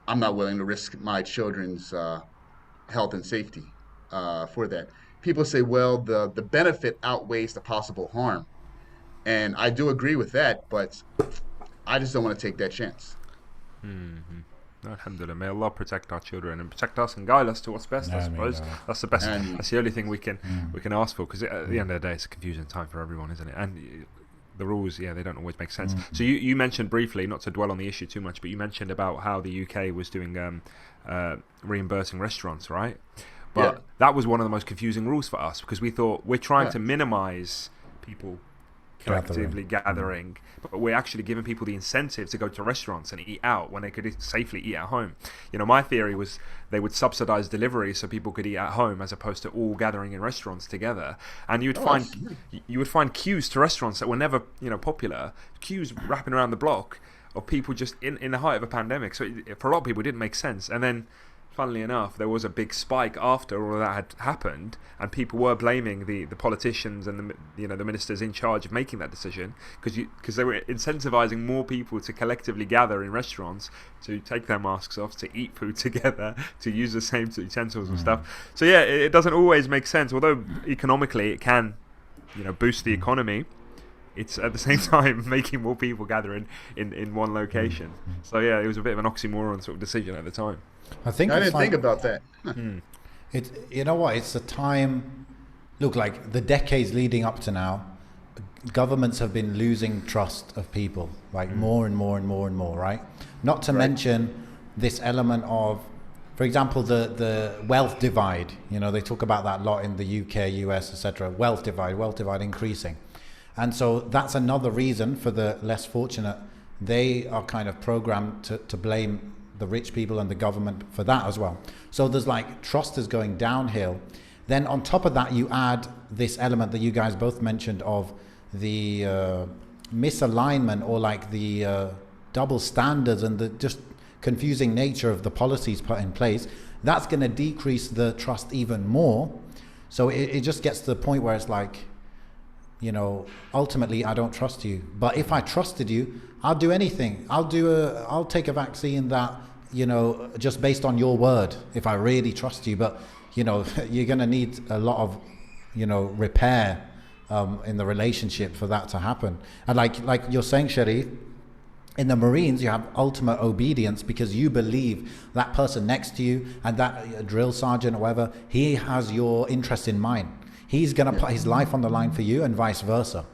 I'm not willing to risk my children's health and safety for that. People say, well, the benefit outweighs the possible harm. And I do agree with that, but I just don't want to take that chance. Alhamdulillah, may Allah protect our children and protect us and guide us to what's best. I suppose that's the best. That's the only thing we can ask for, because at the end of the day, it's a confusing time for everyone, isn't it? And the rules, they don't always make sense. So you mentioned briefly, not to dwell on the issue too much, but you mentioned about how the UK was doing reimbursing restaurants, right? But that was one of the most confusing rules for us, because we thought we're trying to minimize people collectively gathering, but we're actually giving people the incentive to go to restaurants and eat out when they could safely eat at home. My theory was they would subsidize delivery so people could eat at home, as opposed to all gathering in restaurants together. And you would find queues to restaurants that were never popular, queues wrapping around the block of people just in the height of a pandemic. So for a lot of people it didn't make sense. And then funnily enough, there was a big spike after all of that had happened, and people were blaming the politicians and the ministers in charge of making that decision, because they were incentivizing more people to collectively gather in restaurants, to take their masks off, to eat food together, to use the same utensils and stuff. So it doesn't always make sense. Although economically it can, boost the economy, it's at the same time making more people gather in one location. So it was a bit of an oxymoron sort of decision at the time. I didn't think about that. It's it's a time. Look, like the decades leading up to now, governments have been losing trust of people, like more and more and more and more, right? Not to mention this element of, for example, the wealth divide. They talk about that a lot in the UK, US, etc. Wealth divide increasing. And so that's another reason for the less fortunate. They are kind of programmed to blame the rich people and the government for that as well. So there's like trust is going downhill. Then on top of that, you add this element that you guys both mentioned of the misalignment, or like the double standards and the just confusing nature of the policies put in place. That's going to decrease the trust even more. So it just gets to the point where it's like, ultimately I don't trust you. But if I trusted you, I'll do anything. I'll take a vaccine that, just based on your word, if I really trust you. But, you're going to need a lot of, repair in the relationship for that to happen. And like you're saying, Shariyf, in the Marines, you have ultimate obedience, because you believe that person next to you and that drill sergeant or whatever, he has your interest in mind. He's going to put his life on the line for you, and vice versa.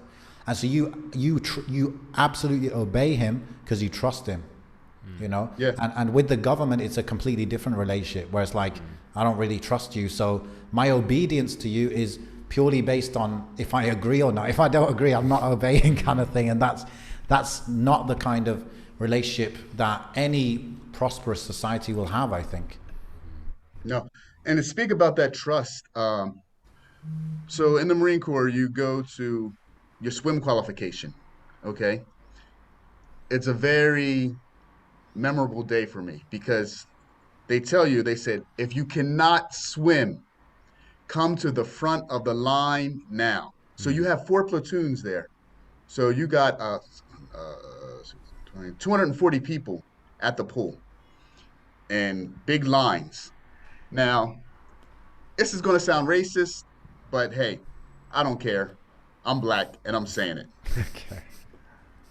And so you absolutely obey him because you trust him, And with the government, it's a completely different relationship, where it's like, I don't really trust you. So my obedience to you is purely based on if I agree or not. If I don't agree, I'm not obeying, kind of thing. And that's not the kind of relationship that any prosperous society will have, I think. No. And to speak about that trust, so in the Marine Corps, you go to your swim qualification, okay? It's a very memorable day for me, because they said, if you cannot swim, come to the front of the line now. So you have 4 platoons there. So you got 240 people at the pool and big lines. Now, this is going to sound racist, but hey, I don't care. I'm black and I'm saying it.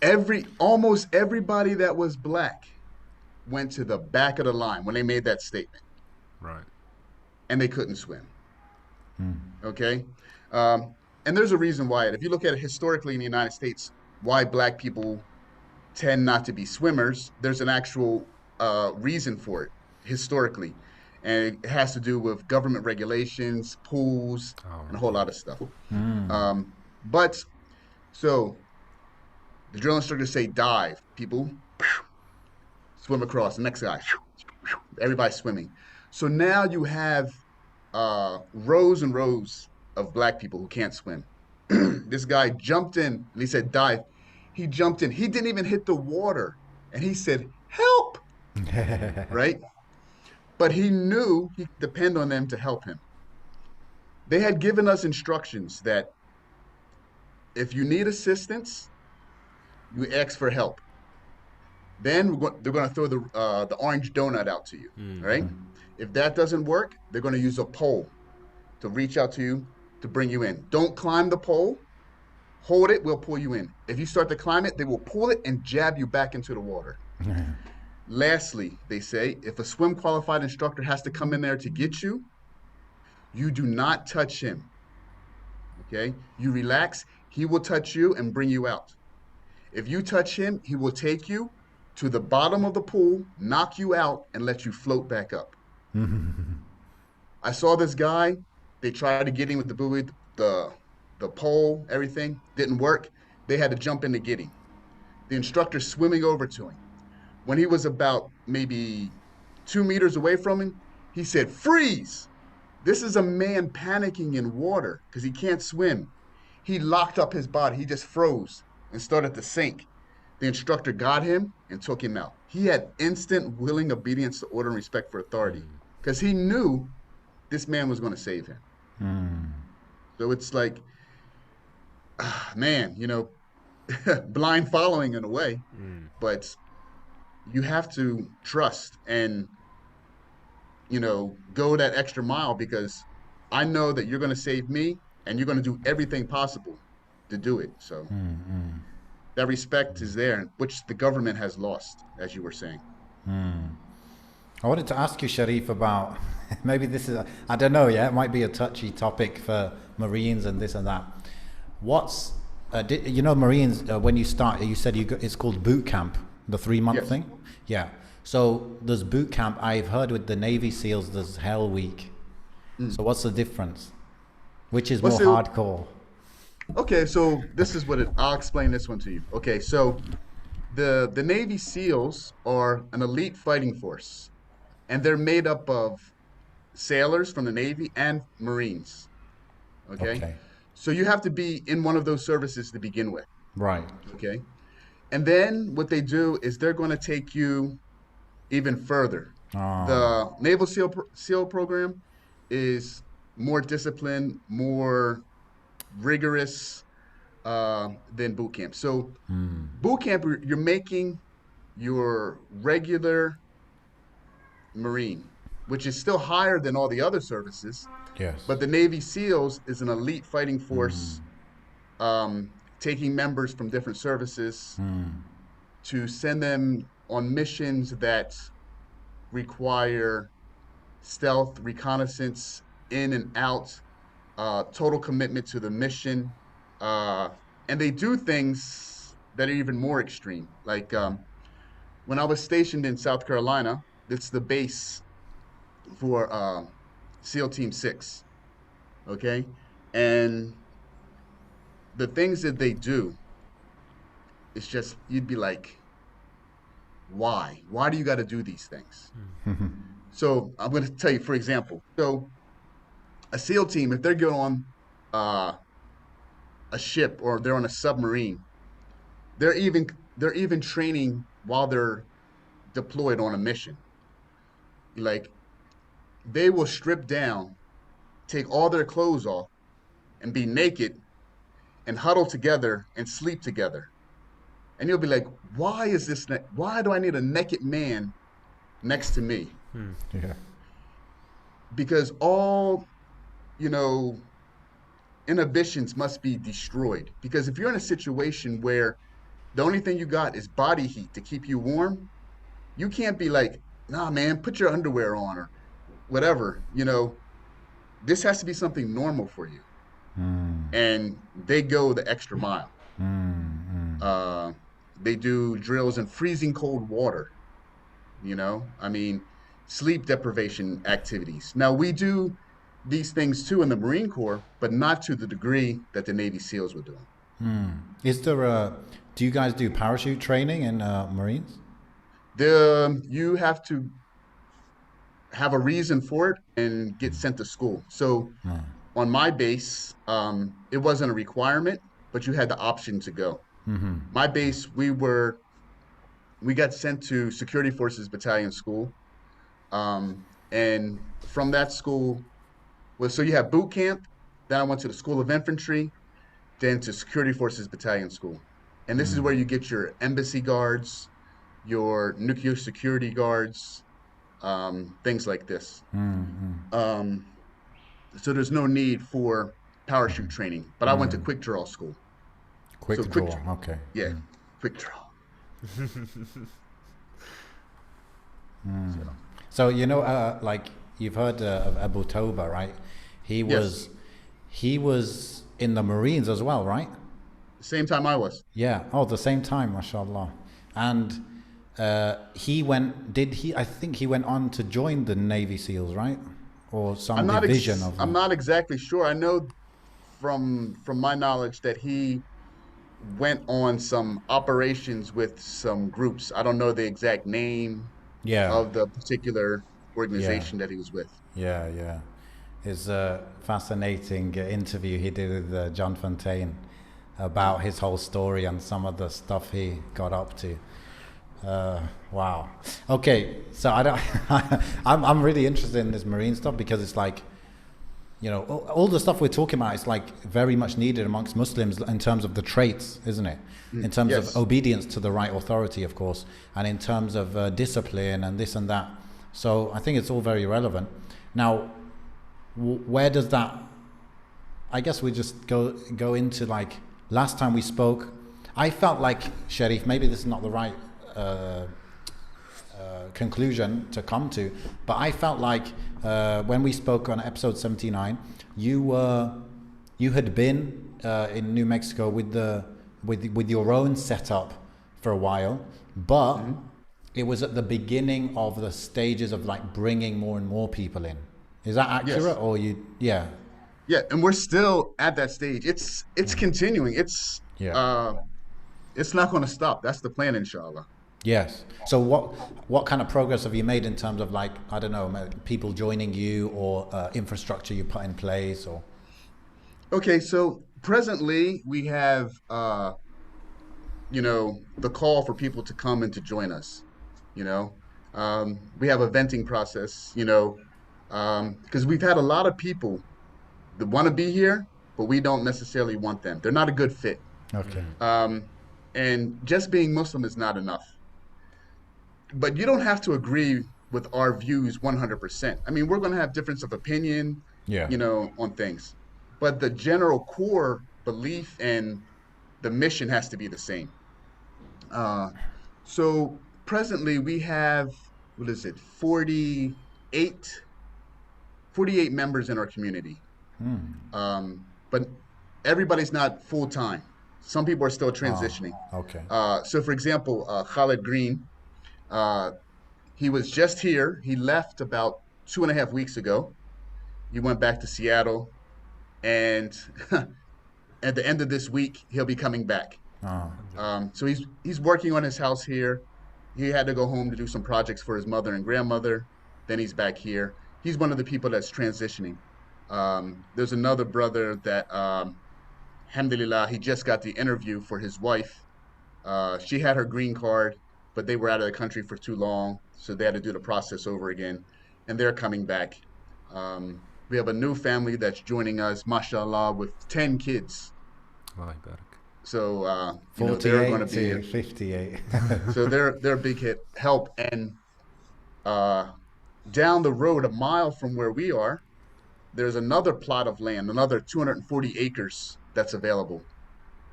Okay. Almost everybody that was black went to the back of the line when they made that statement. Right. And they couldn't swim. Okay? And there's a reason why. If you look at it historically in the United States, why black people tend not to be swimmers, there's an actual reason for it historically. And it has to do with government regulations, pools, and a whole lot of stuff. But so the drill instructors say dive, people swim across. The next guy, everybody's swimming. So now you have rows and rows of black people who can't swim. This guy jumped in and he said dive. He jumped in. He didn't even hit the water. And he said, help, right? But he knew he could depend on them to help him. They had given us instructions that if you need assistance, you ask for help. Then they're going to throw the orange donut out to you, right? If that doesn't work, they're going to use a pole to reach out to you to bring you in. Don't climb the pole. Hold it, we'll pull you in. If you start to climb it, they will pull it and jab you back into the water. Lastly, they say, if a swim qualified instructor has to come in there to get you, you do not touch him. Okay? You relax. He will touch you and bring you out. If you touch him, he will take you to the bottom of the pool, knock you out, and let you float back up. I saw this guy. They tried to get him with the buoy, the the pole, everything didn't work. They had to jump in to get him. The instructor swimming over to him. When he was about maybe 2 meters away from him, he said, "Freeze!" This is a man panicking in water because he can't swim. He locked up his body. He just froze and started to sink. The instructor got him and took him out. He had instant willing obedience to order and respect for authority because he knew this man was going to save him. So it's like, man, blind following in a way, but you have to trust and, go that extra mile because I know that you're going to save me and you're going to do everything possible to do it. So that respect is there, which the government has lost, as you were saying. I wanted to ask you, Shariyf, about maybe this is, I don't know, yeah, it might be a touchy topic for Marines and this and that. What's, Marines, when you start, you said it's called boot camp, the 3-month Yes. thing? Yeah. So there's boot camp. I've heard with the Navy SEALs, there's Hell Week. So what's the difference? Which is more hardcore? Okay, so this is I'll explain this one to you. Okay, so the Navy SEALs are an elite fighting force, and they're made up of sailors from the Navy and Marines. Okay? So you have to be in one of those services to begin with. Right. Okay? And then what they do is they're going to take you even further. The Naval SEAL program is more disciplined, more rigorous than boot camp. So boot camp, you're making your regular Marine, which is still higher than all the other services. Yes. But the Navy SEALs is an elite fighting force, taking members from different services to send them on missions that require stealth, reconnaissance, in and out, total commitment to the mission. And they do things that are even more extreme. Like when I was stationed in South Carolina, it's the base for SEAL Team 6. Okay? And the things that they do, it's just, you'd be like, why? Why do you got to do these things? So I'm going to tell you, for example, so a SEAL team, if they're going on a ship or they're on a submarine, they're even training while they're deployed on a mission. Like, they will strip down, take all their clothes off, and be naked and huddle together and sleep together. And you'll be like, why do I need a naked man next to me? Yeah. Because all, inhibitions must be destroyed. Because if you're in a situation where the only thing you got is body heat to keep you warm, you can't be like, nah, man, put your underwear on or whatever. This has to be something normal for you. And they go the extra mile. They do drills in freezing cold water, sleep deprivation activities. Now, we do these things too in the Marine Corps, but not to the degree that the Navy SEALs were doing. Is there do you guys do parachute training in Marines? You have to have a reason for it and get sent to school. So on my base, it wasn't a requirement, but you had the option to go. My base, we got sent to Security Forces Battalion School. And from that school, so you have boot camp, then I went to the School of Infantry, then to Security Forces Battalion School. And this is where you get your embassy guards, your nuclear security guards, things like this. So there's no need for parachute training, but I went to quick draw school. Quick draw, okay. Yeah, quick draw. So like you've heard of Abu Toba, right? He was in the Marines as well, right? Same time I was. Yeah. Oh, the same time, mashallah. And he went. Did he? I think he went on to join the Navy SEALs, right? Or some division of I'm them. not exactly sure. I know from my knowledge that he went on some operations with some groups. I don't know the exact name Yeah. of the particular Yeah. organization that he was with. Yeah. Yeah. His fascinating interview he did with John Fontaine about his whole story and some of the stuff he got up to. Wow. Okay, so I don't. I'm really interested in this marine stuff because it's like, you know, all the stuff we're talking about is like very much needed amongst Muslims in terms of the traits, isn't it? In terms Yes. of obedience to the right authority, of course, and in terms of discipline and this and that. So I think it's all very relevant. Now, where does that? I guess we just go into like last time we spoke. I felt like Shariyf, maybe this is not the right conclusion to come to, but I felt like when we spoke on episode 79, you had been in New Mexico with your own setup for a while, but it was at the beginning of the stages of like bringing more and more people in. Is that accurate? Yes. Or you? Yeah. Yeah, and we're still at that stage. It's continuing. Yeah. It's not going to stop. That's the plan, inshallah. Yes. So what kind of progress have you made in terms of like, I don't know, people joining you or infrastructure you put in place or? Okay, so presently we have the call for people to come and to join us. You know, we have a venting process. Because we've had a lot of people that want to be here, but we don't necessarily want them. They're not a good fit. Okay. And just being Muslim is not enough. But you don't have to agree with our views 100%. I mean, we're going to have difference of opinion, Yeah. on things. But the general core belief and the mission has to be the same. So presently we have, what is it, 48 members in our community. But everybody's not full time. Some people are still transitioning. Okay. So for example, Khalid Green, he was just here. He left about 2.5 weeks ago. He went back to Seattle, and at the end of this week, he'll be coming back. So he's working on his house here. He had to go home to do some projects for his mother and grandmother. Then he's back here. He's one of the people that's transitioning. There's another brother that, alhamdulillah, he just got the interview for his wife. She had her green card, but they were out of the country for too long, so they had to do the process over again, and they're coming back. We have a new family that's joining us, mashallah, with 10 kids. So they're going to be 58. so they're a big help. And down the road, a mile from where we are, there's another plot of land, another 240 acres that's available.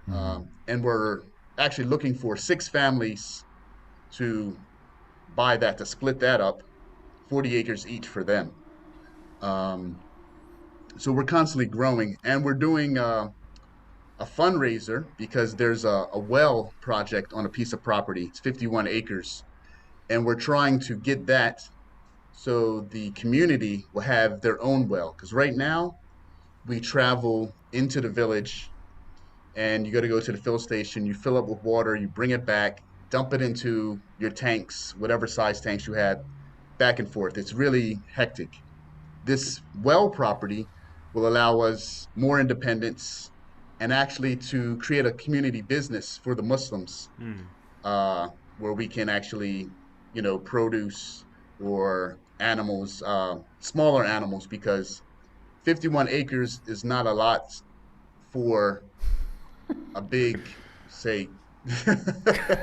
And we're actually looking for 6 families to buy that, to split that up, 40 acres each for them. So we're constantly growing, and we're doing a fundraiser because there's a well project on a piece of property. It's 51 acres, and we're trying to get that so the community will have their own well. Because right now, we travel into the village, and you got to go to the fill station, you fill up with water, you bring it back, dump it into your tanks, whatever size tanks you have, back and forth. It's really hectic. This well property will allow us more independence and actually to create a community business for the Muslims, where we can actually, produce or animals, smaller animals, because 51 acres is not a lot for a big, say,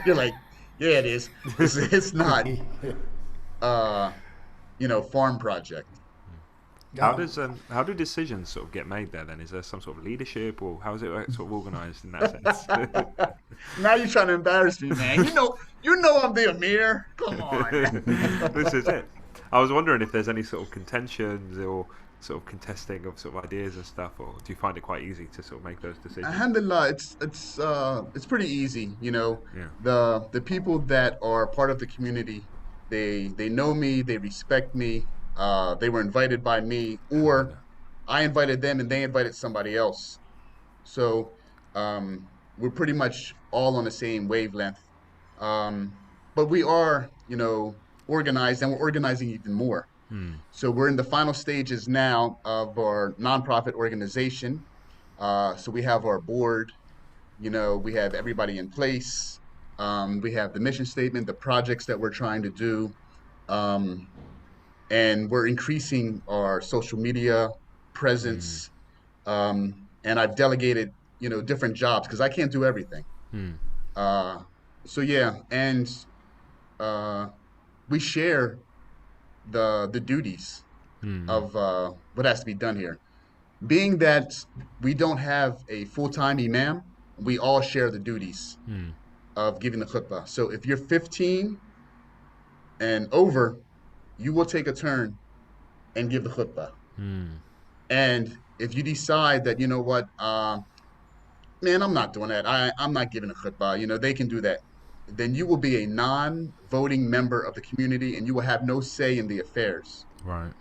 you're like, yeah, it is. It's not, farm project. How do decisions sort of get made there then? Is there some sort of leadership, or how is it sort of organized in that sense? Now you're trying to embarrass me, man. You know I'm the Amir. Come on. This is it. I was wondering if there's any sort of contentions or sort of contesting of sort of ideas and stuff, or do you find it quite easy to sort of make those decisions? Alhamdulillah, it's pretty easy. Yeah. The people that are part of the community, they know me, they respect me. They were invited by me, or Alhamdulillah. I invited them and they invited somebody else. So we're pretty much all on the same wavelength. Um, but we are, organized, and we're organizing even more. So we're in the final stages now of our nonprofit organization. So we have our board, we have everybody in place. We have the mission statement, the projects that we're trying to do. Um, and we're increasing our social media presence. And I've delegated, different jobs because I can't do everything. Uh, so yeah, and uh, we share the duties of what has to be done here. Being that we don't have a full-time imam, we all share the duties of giving the khutbah. So if you're 15 and over, you will take a turn and give the khutbah. And if you decide that, man, I'm not doing that. I'm not giving a khutbah. They can do that. Then you will be a non-voting member of the community and you will have no say in the affairs Right.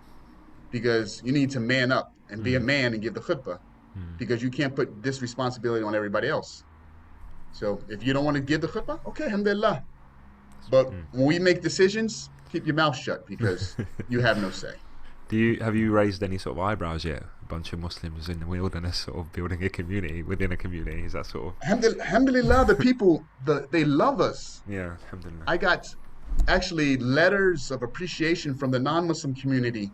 because you need to man up and be a man and give the khutbah because you can't put this responsibility on everybody else. So if you don't want to give the khutbah, okay, alhamdulillah. But when we make decisions, keep your mouth shut because you have no say. Have you raised any sort of eyebrows yet? A bunch of Muslims in the wilderness, sort of building a community within a community. Is that sort of? Alhamdulillah, the people, they love us. Yeah, alhamdulillah. I got actually letters of appreciation from the non-Muslim community,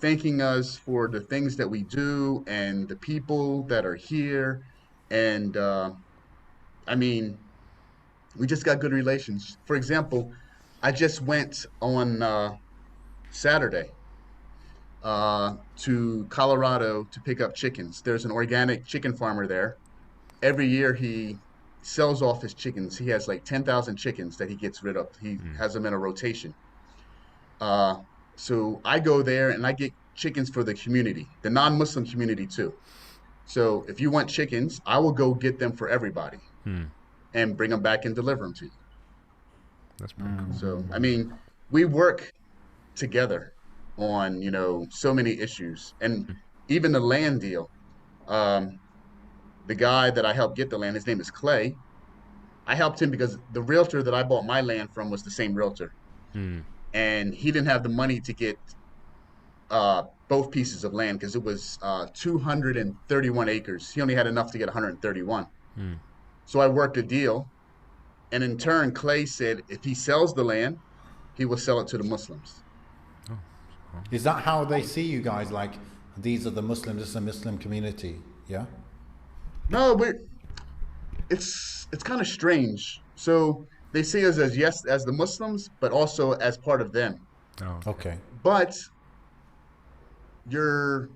thanking us for the things that we do and the people that are here. And I mean, we just got good relations. For example, I just went on Saturday to Colorado to pick up chickens. There's an organic chicken farmer there. Every year he sells off his chickens. He has like 10,000 chickens that he gets rid of. He has them in a rotation. So I go there and I get chickens for the community, the non-Muslim community too. So if you want chickens, I will go get them for everybody and bring them back and deliver them to you. That's pretty cool. So, I mean, we work together on, so many issues. And even the land deal, the guy that I helped get the land, his name is Clay. I helped him because the realtor that I bought my land from was the same realtor. And he didn't have the money to get both pieces of land because it was 231 acres. He only had enough to get 131. So I worked a deal. And in turn, Clay said if he sells the land, he will sell it to the Muslims. Is that how they see you guys? Like, these are the Muslims, this is a Muslim community, yeah? No, it's kind of strange. So they see us as the Muslims, but also as part of them. Oh, Okay. But you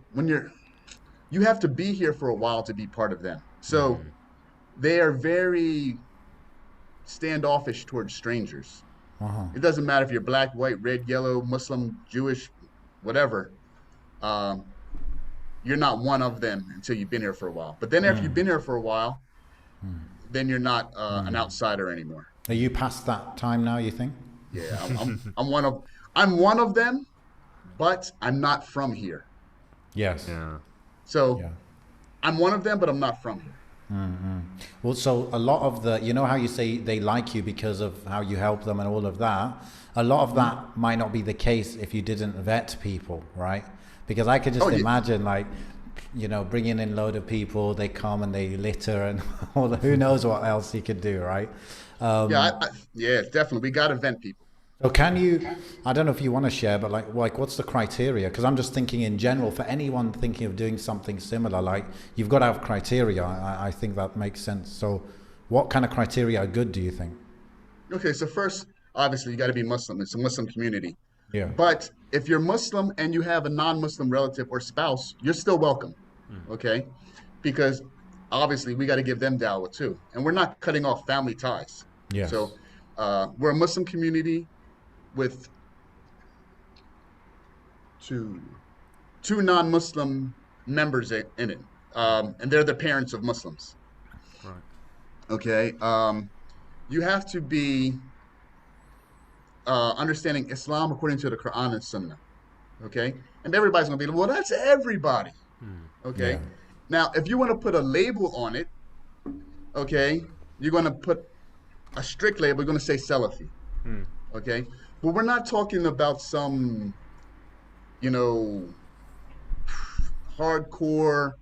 have to be here for a while to be part of them. So they are very standoffish towards strangers. It doesn't matter if you're black, white, red, yellow, Muslim, Jewish, whatever. You're not one of them until you've been here for a while. But then after you've been here for a while, then you're not an outsider anymore. Are you past that time now, you think? Yeah, I'm one of them, but I'm not from here. Yes. yeah. So Yeah. I'm one of them, but I'm not from here. Well, so a lot of the, how you say they like you because of how you help them and all of that, a lot of that might not be the case if you didn't vet people, right? Because I could just imagine, like, bringing in a load of people, they come and they litter and who knows what else you could do, right? Yeah, definitely. We got to vent people. So can you, I don't know if you want to share, but like what's the criteria? Because I'm just thinking in general, for anyone thinking of doing something similar, like you've got to have criteria. I think that makes sense. So what kind of criteria are good, do you think? Okay, so first, obviously, you got to be Muslim. It's a Muslim community. Yeah. But if you're Muslim and you have a non-Muslim relative or spouse, you're still welcome, okay? Because obviously we got to give them dawah too. And we're not cutting off family ties. Yes. So we're a Muslim community with two non-Muslim members in it, and they're the parents of Muslims. Right. Okay, you have to be understanding Islam according to the Quran and Sunnah. Okay, and everybody's gonna be like, well, that's everybody. Okay, Yeah. now if you want to put a label on it, okay, you're gonna put a strict label. You're gonna say Salafi. Okay, but we're not talking about some, you know, hardcore.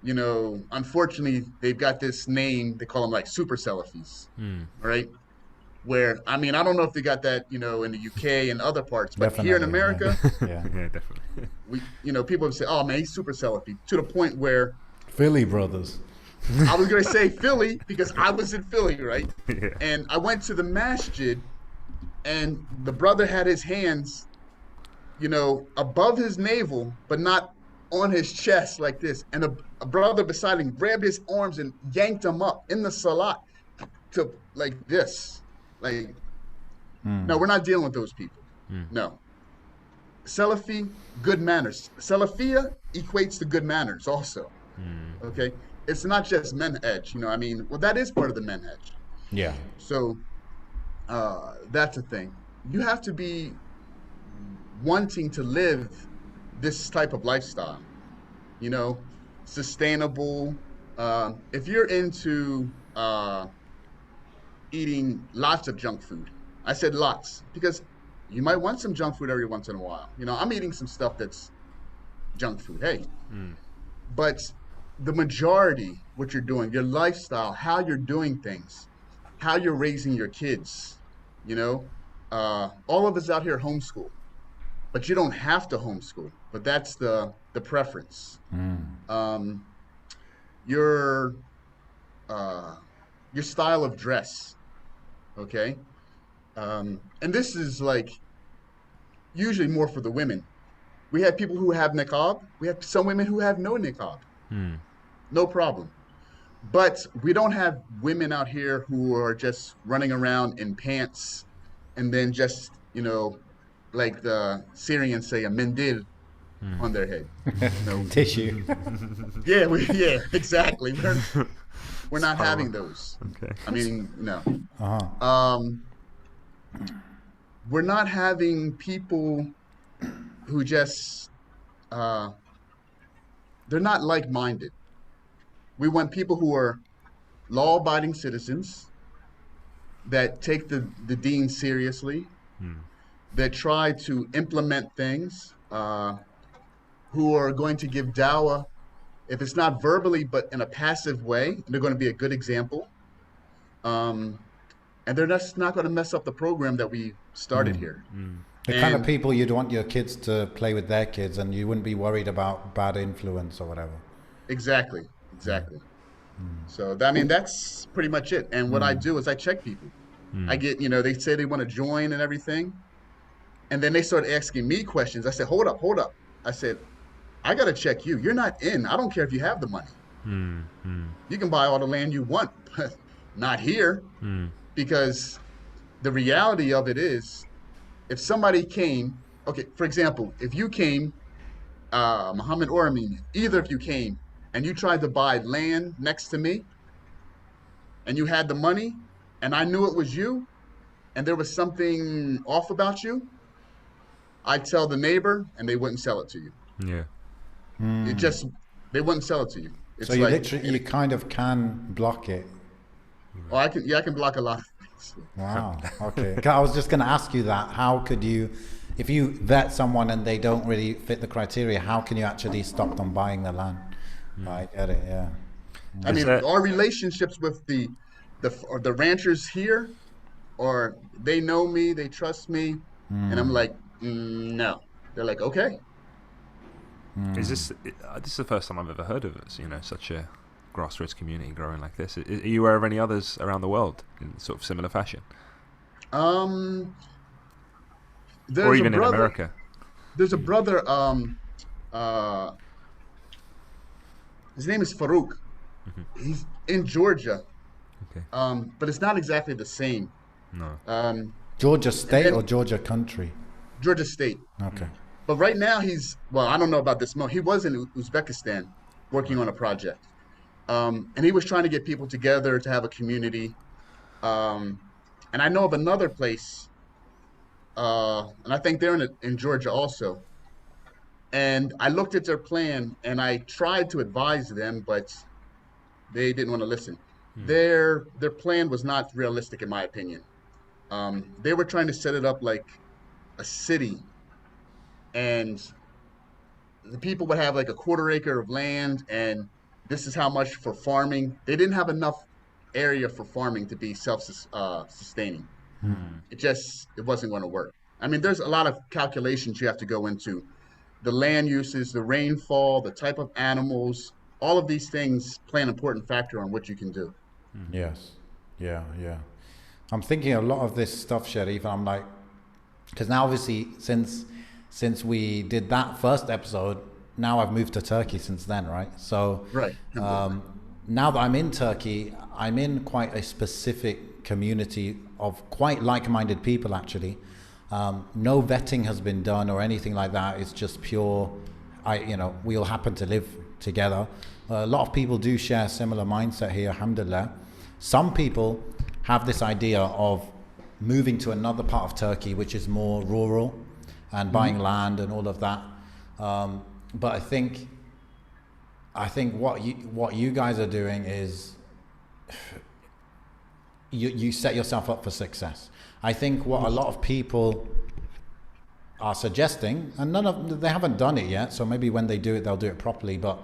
You know, unfortunately, they've got this name. They call them like super Salafis, right? Where I mean, I don't know if they got that, you know, in the UK and other parts, but here in Definitely. America, Yeah. Yeah. Yeah, definitely. people would say, "Oh man, he's super Salafi," to the point where Philly brothers. I was gonna say Philly because I was in Philly, right? Yeah. And I went to the masjid, and the brother had his hands, you know, above his navel, but not on his chest like this. And a brother beside him grabbed his arms and yanked him up in the salat to like this. Like, no, we're not dealing with those people. No. Salafi, good manners. Salafia equates to good manners also. Okay? It's not just manhaj, you know, I mean, well, that is part of the manhaj. Yeah. So that's a thing. You have to be wanting to live this type of lifestyle, you know, sustainable. If you're into eating lots of junk food, I said lots because you might want some junk food every once in a while. You know, I'm eating some stuff that's junk food. Hey, but the majority, what you're doing, your lifestyle, how you're doing things, how you're raising your kids, you know, all of us out here homeschool, but you don't have to homeschool, but that's the preference. Your style of dress, okay? And this is like usually more for the women. We have people who have niqab. We have some women who have no niqab. No problem. But we don't have women out here who are just running around in pants and then just, you know, like the Syrians say, a mendil on their head. No. Tissue. Yeah, yeah, exactly. We're not having those. Okay. I mean, no. Uh-huh. We're not having people who just, they're not like-minded. We want people who are law-abiding citizens that take the deen seriously, that try to implement things, who are going to give dawah, if it's not verbally, but in a passive way, and they're going to be a good example. And they're just not going to mess up the program that we started here. The kind of people you'd want your kids to play with their kids, and you wouldn't be worried about bad influence or whatever. Exactly. So, I mean, that's pretty much it. And what I do is I check people. I get, you know, they say they want to join and everything. And then they start asking me questions. I said, hold up. I said, I got to check you. You're not in. I don't care if you have the money. You can buy all the land you want, but not here. Because the reality of it is, if somebody came, okay, for example, if you came, Muhammad or Amin, either of you came and you tried to buy land next to me and you had the money and I knew it was you and there was something off about you, I'd tell the neighbor and they wouldn't sell it to you. Yeah. They wouldn't sell it to you. It's So you like, literally, you kind of can block it. oh, I can block a lot of things. Wow. Okay. 'Cause I was just going to ask you that. How could you, if you vet someone and they don't really fit the criteria, how can you actually stop them buying the land? I get it. Yeah. I mean, our relationships with the ranchers here, or they know me, they trust me, and I'm like, no. They're like, okay. Is this is the first time I've ever heard of it? You know, such a grassroots community growing like this. Are you aware of any others around the world in sort of similar fashion, There's or even a brother, in America? There's a brother. His name is Farouk. He's in Georgia. Okay. But it's not exactly the same. No. Georgia State then- or Georgia country? Georgia State. Okay. But right now well, I don't know about this moment. He was in Uzbekistan working on a project. And he was trying to get people together to have a community. Um, and I know of another place, and I think they're in Georgia also. And I looked at their plan and I tried to advise them, but they didn't want to listen. Their plan was not realistic, in my opinion. They were trying to set it up like a city, and the people would have like a quarter acre of land, and this is how much for farming. They didn't have enough area for farming to be self-sustaining. It wasn't going to work. I mean, there's a lot of calculations you have to go into the land uses, the rainfall, the type of animals. All of these things play an important factor on what you can do. Yes. Yeah, yeah. I'm thinking a lot of this stuff, Sharif, and I'm like, because now obviously since we did that first episode, now I've moved to Turkey since then, right? So Right. now that I'm in Turkey, I'm in quite a specific community of quite like-minded people, actually. No vetting has been done or anything like that. It's just pure, we all happen to live together. A lot of people do share a similar mindset here, alhamdulillah. Some people have this idea of moving to another part of Turkey, which is more rural, and buying land and all of that. But I think what you guys are doing is you set yourself up for success. I think what a lot of people are suggesting, and they haven't done it yet, so maybe when they do it, they'll do it properly. But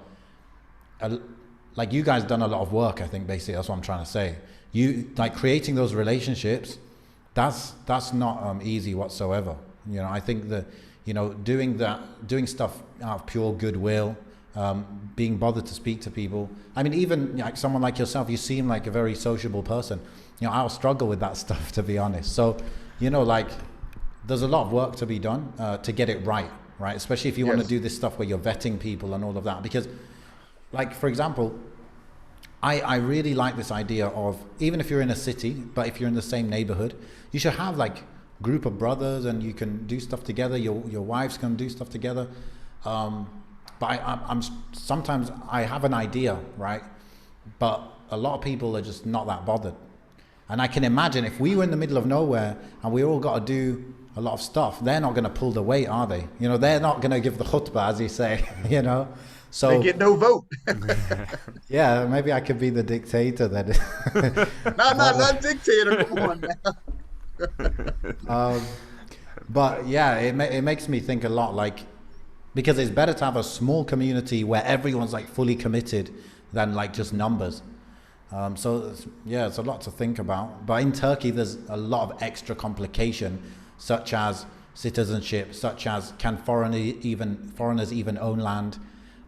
like you guys done a lot of work, I think basically that's what I'm trying to say. You like creating those relationships. That's not easy whatsoever. I think that doing stuff out of pure goodwill, being bothered to speak to people. I mean, even like someone like yourself, you seem like a very sociable person. I'll struggle with that stuff, to be honest. So, like there's a lot of work to be done to get it right? Especially if you want to do this stuff where you're vetting people and all of that. Because, like, for example, I really like this idea of, even if you're in a city, but if you're in the same neighborhood, you should have like group of brothers and you can do stuff together. Your wives can do stuff together. But I'm sometimes I have an idea, right? But a lot of people are just not that bothered. And I can imagine if we were in the middle of nowhere and we all got to do a lot of stuff, they're not going to pull the weight, are they? They're not going to give the khutbah, as you say, So they get no vote. Yeah, maybe I could be the dictator then. not dictator. Come on now. But yeah, it makes me think a lot, like, because it's better to have a small community where everyone's like fully committed than like just numbers. So it's a lot to think about. But in Turkey, there's a lot of extra complication, such as citizenship, such as can foreigners even own land,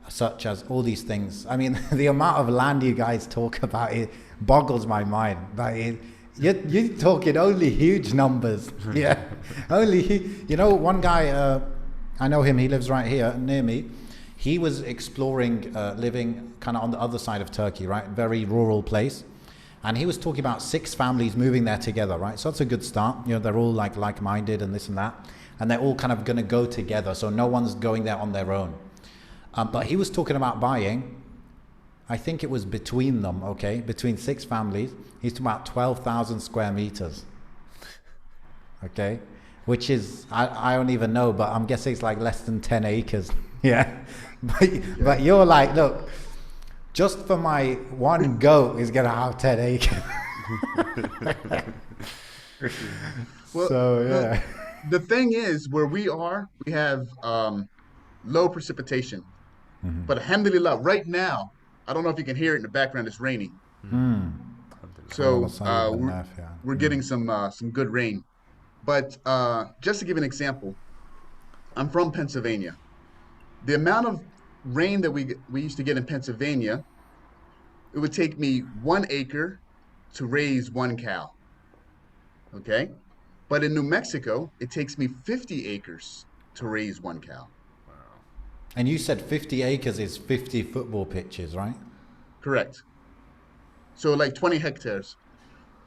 such as all these things. I mean, the amount of land you guys talk about, it boggles my mind. Like you're talking only huge numbers. Yeah, only one guy. I know him. He lives right here near me. He was exploring living kind of on the other side of Turkey, right? Very rural place. And he was talking about 6 families moving there together, right? So that's a good start. They're all like-minded and this and that. And they're all kind of going to go together. So no one's going there on their own. But he was talking about buying, I think it was between them, okay? Between 6 families. He's talking about 12,000 square meters. Okay? Which is, I don't even know, but I'm guessing it's like less than 10 acres. Yeah. But you're like, look, just for my one goat is going to have 10 acres. Well, so, yeah. The thing is, where we are, we have low precipitation. Mm-hmm. But alhamdulillah, right now, I don't know if you can hear it in the background, it's raining. Mm. So we're getting some good rain. But just to give an example, I'm from Pennsylvania. The amount of rain that we used to get in Pennsylvania, it would take me 1 acre to raise 1 cow. Okay? But in New Mexico, it takes me 50 acres to raise 1 cow. Wow. And you said 50 acres is 50 football pitches, right? Correct. So like 20 hectares.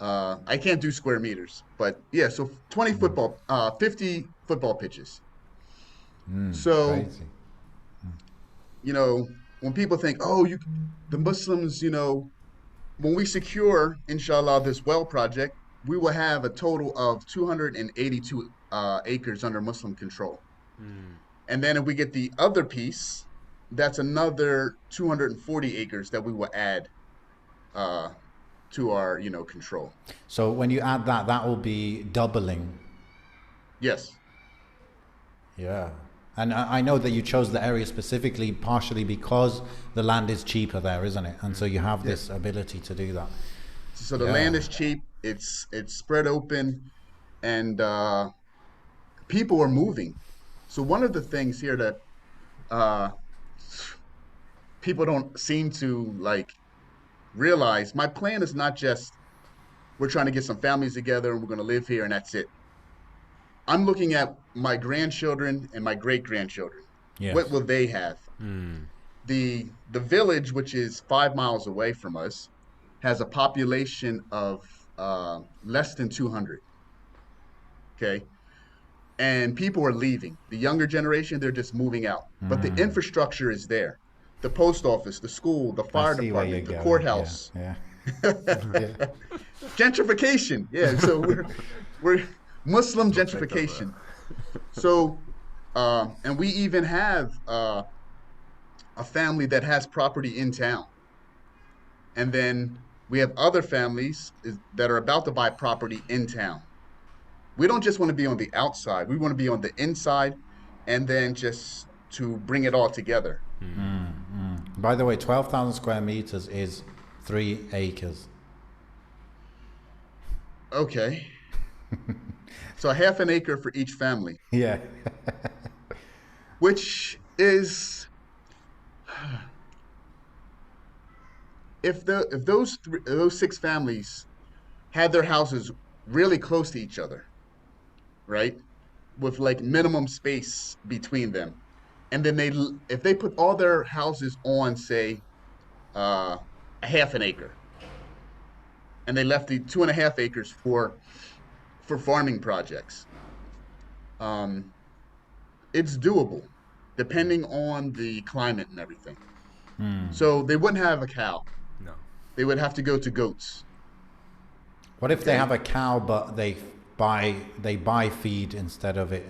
I can't do square meters, but yeah, so 50 football pitches. So, Crazy. you know, when people think, oh, the Muslims, when we secure, inshallah, this well project, we will have a total of 282 acres under Muslim control. And then if we get the other piece, that's another 240 acres that we will add uh, to our, control. So when you add that, that will be doubling. Yes. Yeah. And I know that you chose the area specifically partially because the land is cheaper there, isn't it? And so you have this ability to do that. So the land is cheap. It's spread open, and people are moving. So one of the things here that uh, people don't seem to like realize, my plan is not just we're trying to get some families together and we're going to live here and that's it. I'm looking at my grandchildren and my great grandchildren. Yes. What will they have? The village, which is 5 miles away from us, has a population of less than 200. Okay. And people are leaving. The younger generation, they're just moving out. But the infrastructure is there. The post office, the school, the fire department, the courthouse. Yeah. Gentrification. Yeah. So we're Muslim gentrification. So, and we even have a family that has property in town. And then we have other families that are about to buy property in town. We don't just want to be on the outside. We want to be on the inside and then just to bring it all together. By the way, 12,000 square meters is 3 acres. Okay. So a half an acre for each family. Yeah. Which is, if those 6 families had their houses really close to each other, right, with like minimum space between them, and then if they put all their houses on, say, a half an acre, and they left the 2.5 acres for farming projects, it's doable, depending on the climate and everything. So they wouldn't have a cow. No. They would have to go to goats. What if they have a cow but they buy feed instead of it?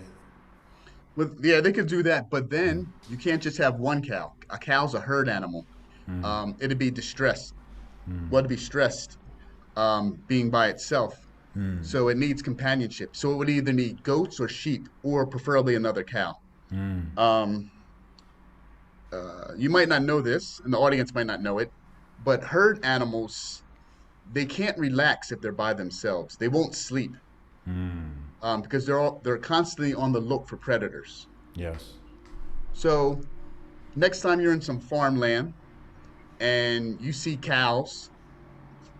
Yeah, they could do that, but then you can't just have one cow. A cow's a herd animal. It'd be distressed. Well, it'd be stressed being by itself. So it needs companionship. So it would either need goats or sheep, or preferably another cow. You might not know this, and the audience might not know it, but herd animals, they can't relax if they're by themselves. They won't sleep because they're constantly on the look for predators. Yes. So next time you're in some farmland and you see cows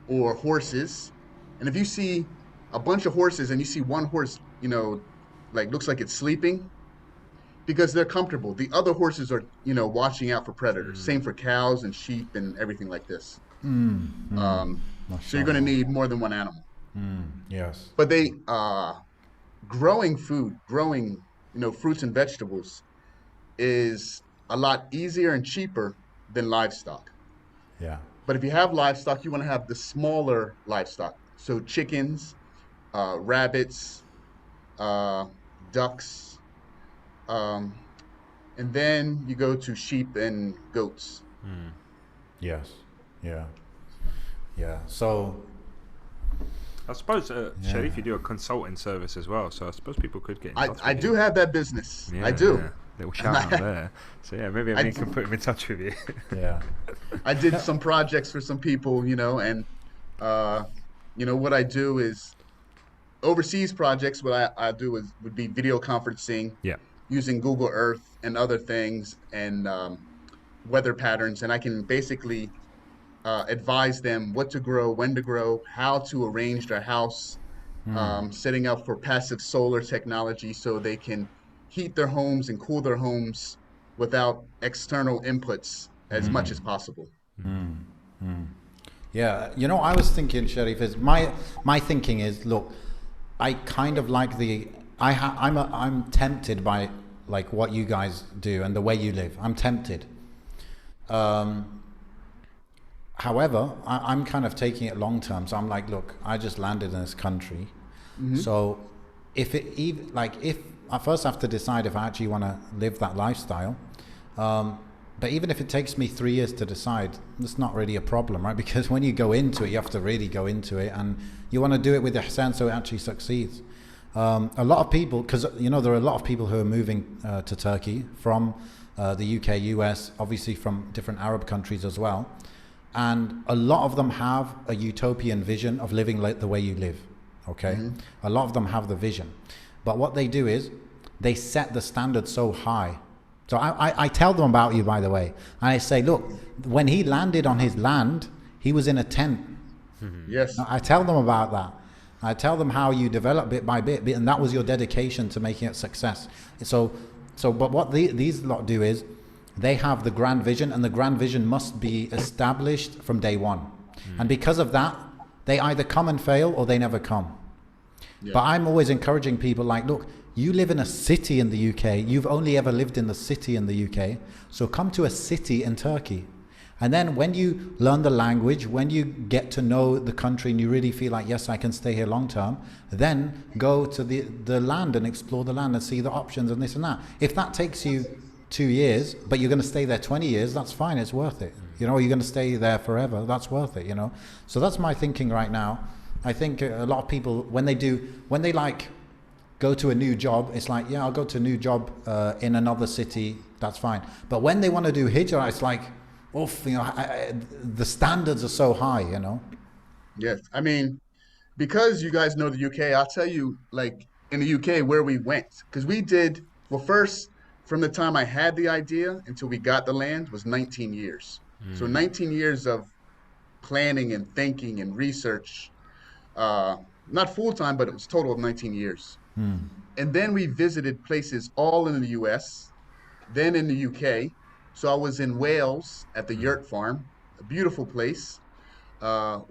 or horses, and if you see a bunch of horses and you see one horse, like looks like it's sleeping, because they're comfortable. The other horses are, watching out for predators. Same for cows and sheep and everything like this. So you're going to need more than one animal. Yes. But they growing fruits and vegetables is a lot easier and cheaper than livestock. Yeah. But if you have livestock, you want to have the smaller livestock. So chickens, rabbits, ducks, and then you go to sheep and goats. Yes. Yeah. Yeah. So I suppose, Shariyf, you do a consulting service as well, so I suppose people could get in touch with I you. do have that business. Yeah, I do. Yeah. Little shout out there. So yeah, maybe I can put him in touch with you. yeah. I did some projects for some people, and what I do is overseas projects. What I do would be video conferencing, using Google Earth and other things, and weather patterns, and I can basically advise them what to grow, when to grow, how to arrange their house, setting up for passive solar technology so they can heat their homes and cool their homes without external inputs as much as possible. Yeah, I was thinking, Shariyf, is my thinking is, look, I kind of like I'm tempted by like what you guys do and the way you live. I'm tempted. However, I'm kind of taking it long term. So I'm like, look, I just landed in this country. So if I first have to decide if I actually want to live that lifestyle. But even if it takes me 3 years to decide, it's not really a problem, right? Because when you go into it, you have to really go into it, and you want to do it with ihsan so it actually succeeds. A lot of people, because there are a lot of people who are moving to Turkey from the UK, US, obviously from different Arab countries as well. And a lot of them have a utopian vision of living like the way you live, okay? A lot of them have the vision. But what they do is they set the standard so high. So I tell them about you, by the way. And I say, look, when he landed on his land, he was in a tent. Yes. I tell them about that. I tell them how you develop bit by bit, and that was your dedication to making it success. But what these lot do is they have the grand vision, and the grand vision must be established from day one. And because of that, they either come and fail or they never come. Yeah. But I'm always encouraging people like, look, you live in a city in the UK. You've only ever lived in the city in the UK. So come to a city in Turkey. And then when you learn the language, when you get to know the country and you really feel like, yes, I can stay here long term, then go to the land and explore the land and see the options and this and that. If that takes you 2 years, but you're going to stay there 20 years, that's fine. It's worth it. You're going to stay there forever. That's worth it, So that's my thinking right now. I think a lot of people, when they like go to a new job, it's like, yeah, I'll go to a new job in another city, that's fine. But when they want to do hijrah, it's like, oof, the standards are so high, Yes, I mean, because you guys know the UK, I'll tell you, like, in the UK where we went. Because we did, well, first, from the time I had the idea until we got the land was 19 years. So 19 years of planning and thinking and research, not full-time, but it was a total of 19 years. And then we visited places all in the US, then in the UK. So I was in Wales at the yurt farm, a beautiful place.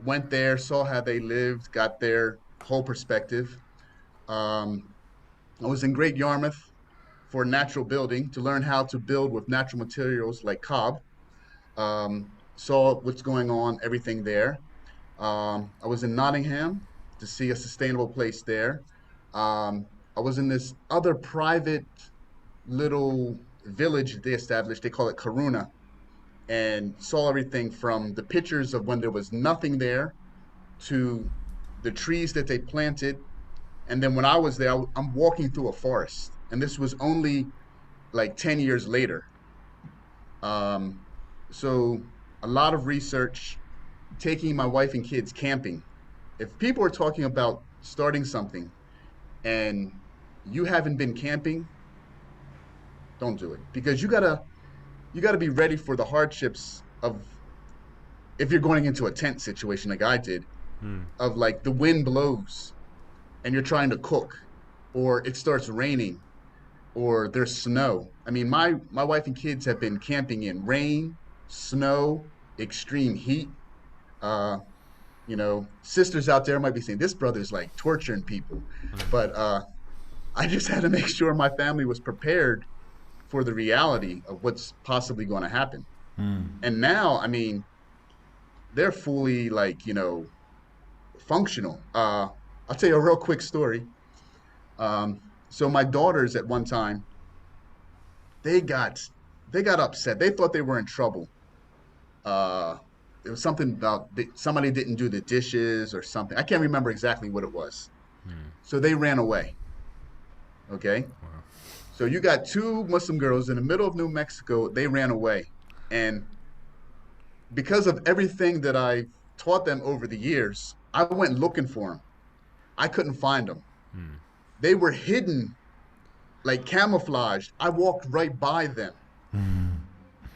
Went there, saw how they lived, got their whole perspective. I was in Great Yarmouth for natural building to learn how to build with natural materials like cob. Saw what's going on, everything there. I was in Nottingham to see a sustainable place there. I was in this other private little village they established. They call it Karuna, and saw everything from the pictures of when there was nothing there to the trees that they planted. And then when I was there, I'm walking through a forest, and this was only like 10 years later. So a lot of research, taking my wife and kids camping. If people are talking about starting something and you haven't been camping, don't do it, because you gotta be ready for the hardships of, if you're going into a tent situation like I did, of like the wind blows and you're trying to cook, or it starts raining, or there's snow. I mean, my wife and kids have been camping in rain, snow, extreme heat. Sisters out there might be saying, this brother's like torturing people. But I just had to make sure my family was prepared for the reality of what's possibly going to happen. And now, I mean, they're fully like, functional. I'll tell you a real quick story. So my daughters at one time, they got upset. They thought they were in trouble. It was something about somebody didn't do the dishes or something. I can't remember exactly what it was. So they ran away. Okay. Wow. So you got two Muslim girls in the middle of New Mexico. They ran away. And because of everything that I taught them over the years, I went looking for them. I couldn't find them. They were hidden, like camouflaged. I walked right by them.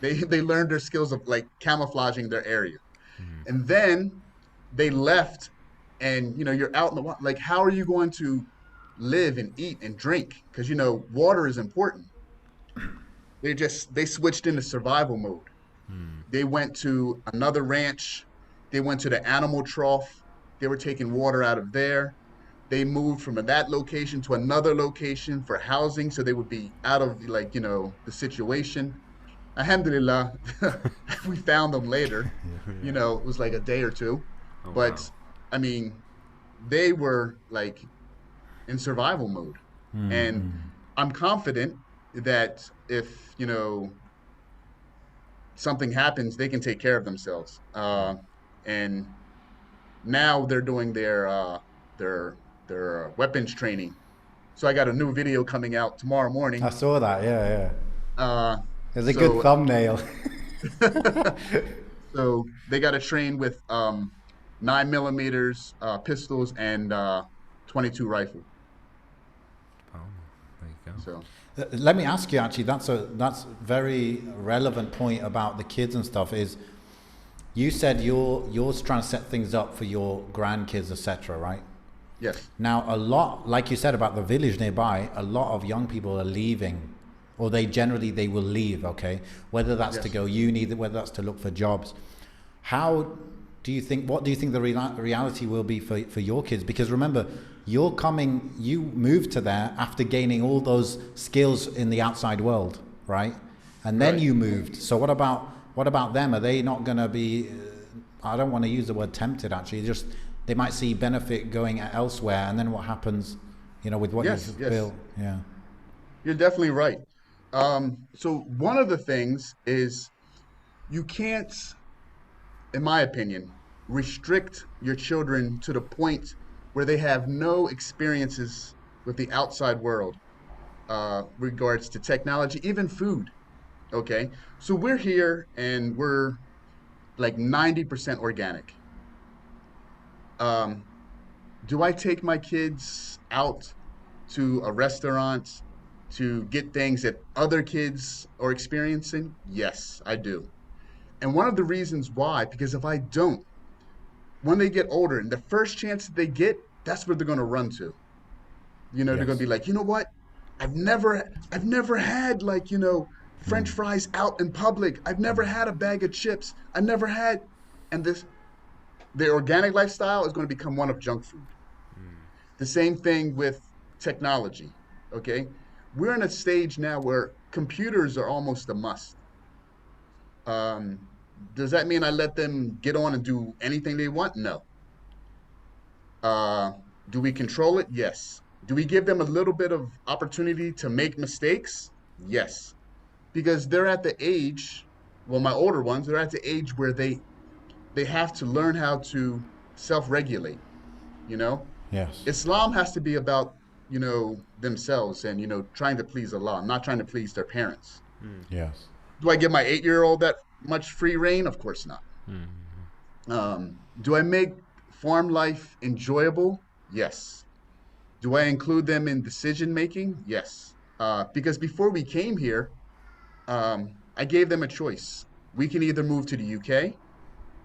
They learned their skills of like camouflaging their area. And then they left, and you're out in the water. Like, how are you going to live and eat and drink? Because water is important. They switched into survival mode. They went to another ranch. They went to the animal trough. They were taking water out of there. they moved from that location to another location for housing, so they would be out of like, the situation. Alhamdulillah, we found them later. It was like a day or two. Oh wow. But I mean, they were like in survival mode. And I'm confident that if, something happens, they can take care of themselves. And now they're doing their weapons training. So I got a new video coming out tomorrow I morning. saw that. Yeah, yeah. Uh, It's a good so thumbnail. so they got to train with 9mm pistols and 22 rifle. Oh, there you go. So Let me ask you. Actually, that's very relevant point about the kids and stuff. Is you said you're trying to set things up for your grandkids, etc. Right? yes, Now, a lot, like you said about the village nearby, a lot of young people are leaving, or they will leave. Okay, whether that's to Yes. go uni, whether that's to look for jobs. How do you think? What do you think the reality will be for your kids? Because remember, you moved to there after gaining all those skills in the outside world, right? And then Right. you moved. So what about them? Are they not going to be? I don't want to use the word tempted. Actually, just they might see benefit going elsewhere, and then what happens? With what Yes, you've yes. built. Yeah. You're definitely right. So one of the things is you can't, in my opinion, restrict your children to the point where they have no experiences with the outside world, regards to technology, even food. Okay. So we're here and we're like 90% organic. Um, do I take my kids out to a restaurant to get things that other kids are experiencing? Yes, I do. And one of the reasons why, because if I don't, when they get older and the first chance that they get, that's where they're going to run to. They're going to Yes. be like, you know what? I've never had like, French fries out in public. I've never had a bag of chips. I never had, and the organic lifestyle is going to become one of junk food. The same thing with technology. Okay. We're in a stage now where computers are almost a must. Um, does that mean I let them get on and do anything they want? No. Uh, do we control it? Yes. Do we give them a little bit of opportunity to make mistakes? Yes. Because they're at the age, well, my older ones, they're at the age where they have to learn how to self-regulate, you know? Yes. Islam has to be about, themselves and, trying to please Allah, not trying to please their parents. Yes. Do I give my 8-year-old that much free reign? Of course not. Do I make farm life enjoyable? Yes. Do I include them in decision making? Yes. Because before we came here, I gave them a choice. We can either move to the UK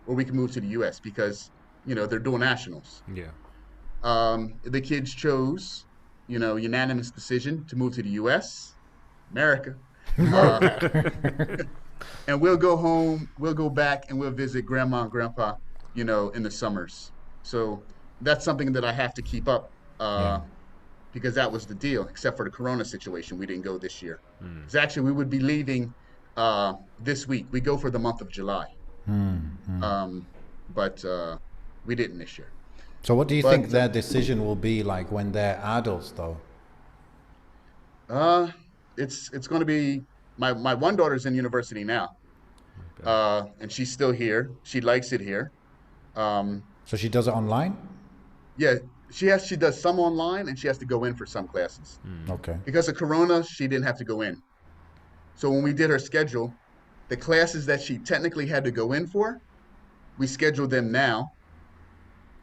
or we can move to the US because, they're dual nationals. Yeah. The kids chose, unanimous decision to move to the US, America. Uh, and we'll go home, we'll go back and we'll visit grandma and grandpa, in the summers. So that's something that I have to keep up, Yeah. because that was the deal, except for the Corona situation. We didn't go this year. 'Cause actually, we would be leaving this week. We go for the month of July. But we didn't this year. So what do you But think their decision will be like when they're adults, though? uh, it's going to be my one daughter's in university now, and she's still here. She likes it here. Um, So she does it online? yeah, she does some online, and she has to go in for some classes. Okay. Because of Corona, she didn't have to go in. So when we did her schedule, the classes that she technically had to go in for, we scheduled them now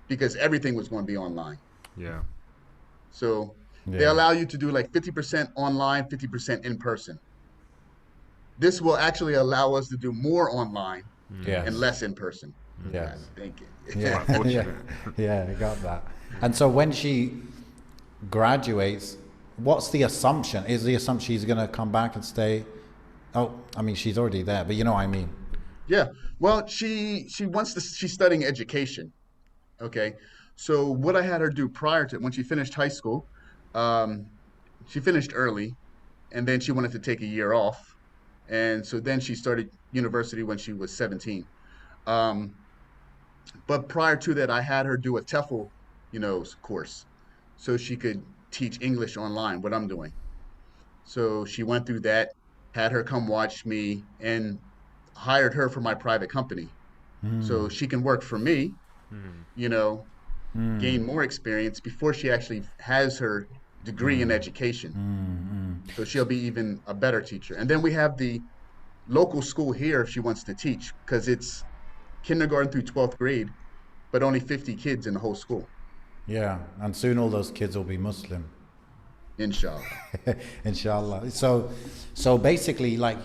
because everything was going to be online. Yeah. So they Yeah. allow you to do like 50% online, 50% in person. This will actually allow us to do more online Yes. and less in person. Yes. Thank you. Yeah. Quite yeah. fortunate. Yeah, I got that. And so when she graduates, what's the assumption? Is the assumption she's going to come back and stay? Oh, I mean, she's already there, but you know what I mean. Yeah. Well, she wants to. She's studying education. Okay. So what I had her do prior to when she finished high school, um, she finished early, and then she wanted to take a year off, and so then she started university when she was 17. Um, but prior to that, I had her do a TEFL, course, so she could teach English online. What I'm doing. So she went through that, had her come watch me, and hired her for my private company, so she can work for me. You know, gain more experience before she actually has her degree in education. So she'll be even a better teacher. And then we have the local school here if she wants to teach, because it's kindergarten through 12th grade, but only 50 kids in the whole school. Yeah, and soon all those kids will be Muslim. Inshallah. Inshallah. So basically, like,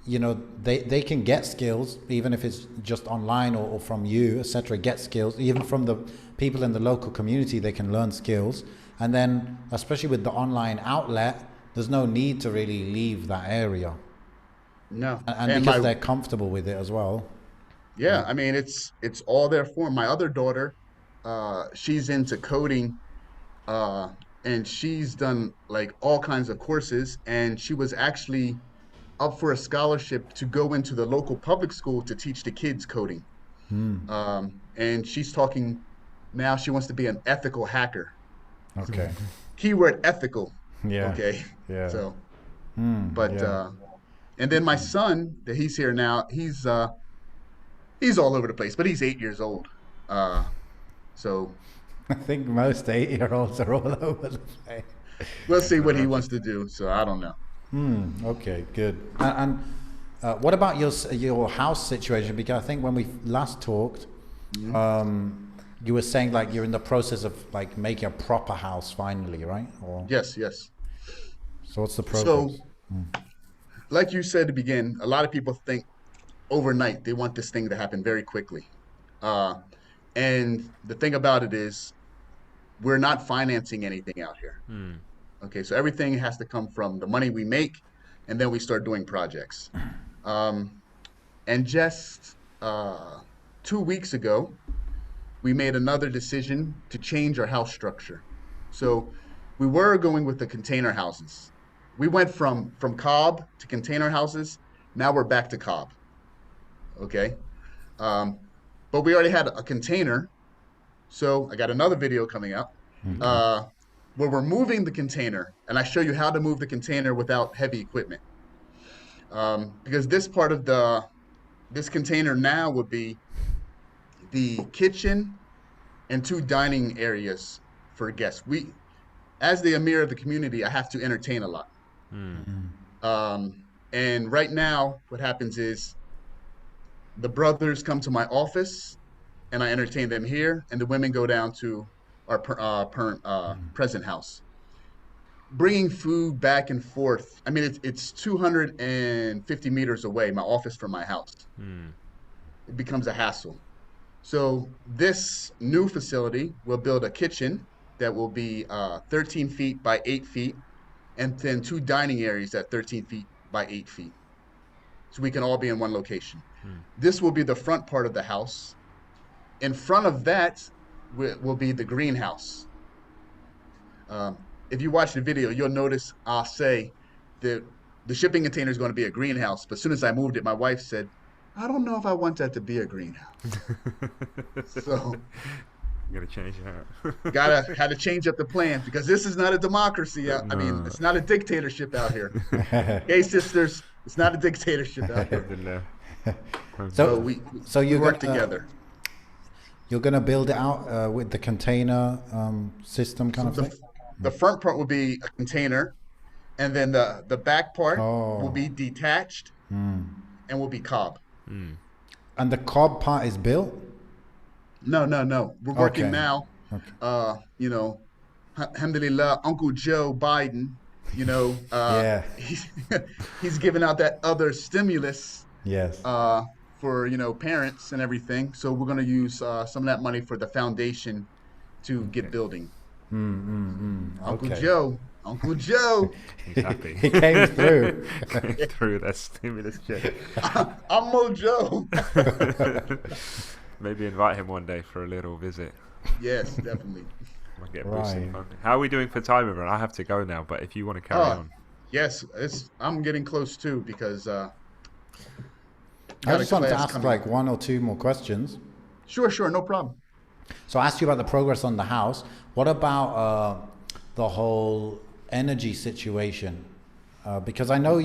they can get skills, even if it's just online or from you, etc. Get skills, even from the people in the local community, they can learn skills. And then, especially with the online outlet, there's no need to really leave that area. No. And because they're comfortable with it as well. Yeah, I mean, it's all there for 'em. My other daughter, she's into coding, uh, and she's done like all kinds of courses, and she was actually up for a scholarship to go into the local public school to teach the kids coding. And she's talking now, she wants to be an ethical hacker. Okay. Keyword ethical. Yeah. Okay. Yeah. So, but and then my son, that he's here now, he's all over the place, but he's 8 years old. So I think most 8-year-olds are all over the place. we'll see what he wants to do. So I don't know. Okay, good. And what about your house situation? Because I think when we last talked, you were saying like you're in the process of like making a proper house finally, right? Or Yes. so what's the progress? So, like you said to begin, a lot of people think overnight they want this thing to happen very quickly. And the thing about it is, we're not financing anything out here. Okay, so everything has to come from the money we make, and then we start doing projects. And just 2 weeks ago, we made another decision to change our house structure. So we were going with the container houses. We went from cob to container houses. Now we're back to cob. Okay. But we already had a container. So I got another video coming up where we're moving the container, and I show you how to move the container without heavy equipment. Because this part of this container now would be the kitchen and 2 dining areas for guests. As the Amir of the community, I have to entertain a lot. And right now, what happens is the brothers come to my office, and I entertain them here, and the women go down to our present house. Bringing food back and forth. I mean, it's 250 meters away, my office from my house. It becomes a hassle. So this new facility will build a kitchen that will be 13 feet by 8 feet, and then 2 dining areas at 13 feet by 8 feet. So we can all be in one location. This will be the front part of the house. In front of that will be the greenhouse. If you watch the video, you'll notice I'll say the shipping container is going to be a greenhouse. But as soon as I moved it, my wife said, I don't know if I want that to be a greenhouse. So I'm gonna change it out. had to change up the plan, because this is not a democracy. I mean, it's not a dictatorship out here. Hey, sisters, it's not a dictatorship out here. So we work together. You're gonna build it out with the container system kind of thing? The front part will be a container, and then the back part will be detached and will be cob. And the cob part is built? No. We're working now. Okay. Alhamdulillah, Uncle Joe Biden, he's giving out that other stimulus. Yes. For parents and everything. So we're going to use some of that money for the foundation to get building. Uncle Joe. He's happy. He came through. Through that stimulus check. I'm Mojo. Maybe invite him one day for a little visit. Yes, definitely. Might get boosted Right. funding. How are we doing for time, everyone? I have to go now, but if you want to carry Oh, on. yes, I'm getting close too because I got a just wanted to class ask coming like up. one or two more questions. Sure, sure, no problem. So I asked you about the progress on the house. What about the whole energy situation? Because I know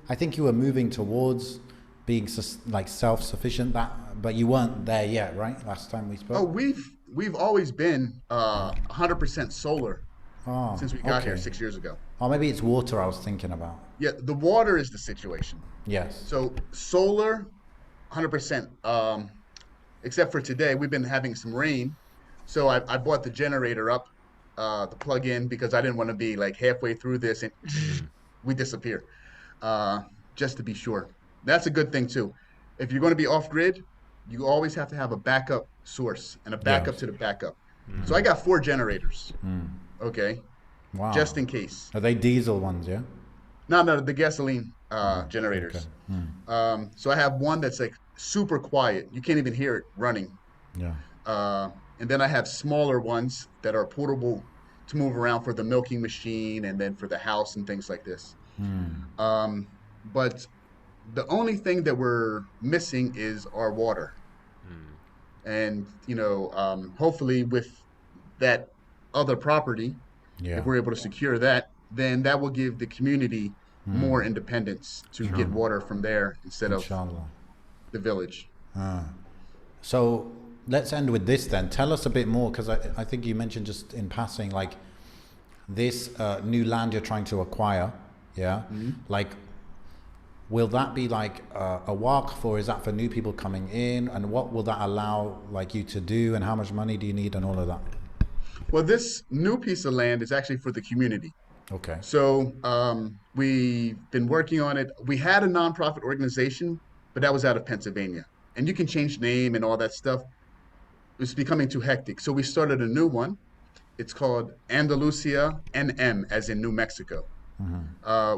I think you were moving towards being like self-sufficient, but you weren't there yet, right? Last time we Oh, spoke. we've always been 100% solar Oh, since we got here okay. 6 years ago. Or maybe it's water I was thinking about. Yeah, the water is the situation. Yes. So solar, 100%. Except for today, we've been having some rain. So I bought the generator up, the plug in because I didn't want to be like halfway through this and Mm. we disappear. Uh, just to be sure. That's a good thing too. If you're going to be off grid, you always have to have a backup source and a backup Yes. to the backup. So I got 4 generators. Okay, just Wow. in case. Are they diesel ones? Yeah. No, no, the gasoline Okay. generators. So I have one that's like super quiet. You can't even hear it running. Yeah. And then I have smaller ones that are portable to move around for the milking machine and then for the house and things like this. Um, but the only thing that we're missing is our water. And, hopefully with that other property, Yeah. if we're able to secure that, then that will give the community more independence to get Sure. water from there instead of Inshallah. the village. So let's end with this then. Tell us a bit more, because I think you mentioned just in passing, like this new land you're trying to acquire. Yeah. Like, will that be like a waqf, or is that for new people coming in? And what will that allow like you to do? And how much money do you need and all of that? Well, this new piece of land is actually for the community. Okay. So we've been working on it. We had a nonprofit organization, but that was out of Pennsylvania. And you can change name and all that stuff. It was becoming too hectic. So we started a new one. It's called Andalusia NM, as in New Mexico.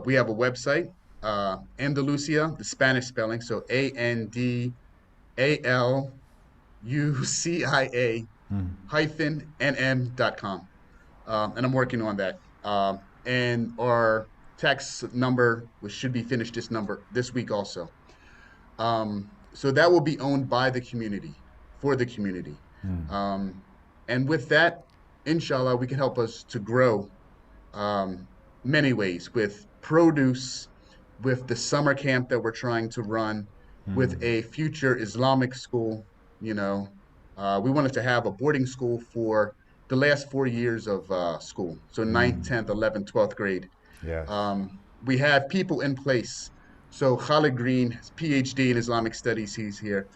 We have a website, Andalusia, the Spanish spelling, so ANDALUCIA hyphen NM.com. And I'm working on that. And our tax number should be finished this week also. So that will be owned by the community, for the community. Um, and with that, inshallah, we can help us to grow um, many ways with produce, with the summer camp that we're trying to run, with a future Islamic school. You know, we wanted to have a boarding school for the last 4 years of school, so ninth, 10th, 11th, 12th grade. Yes. We have people in place. So Khalid Green, PhD in Islamic Studies, he's here.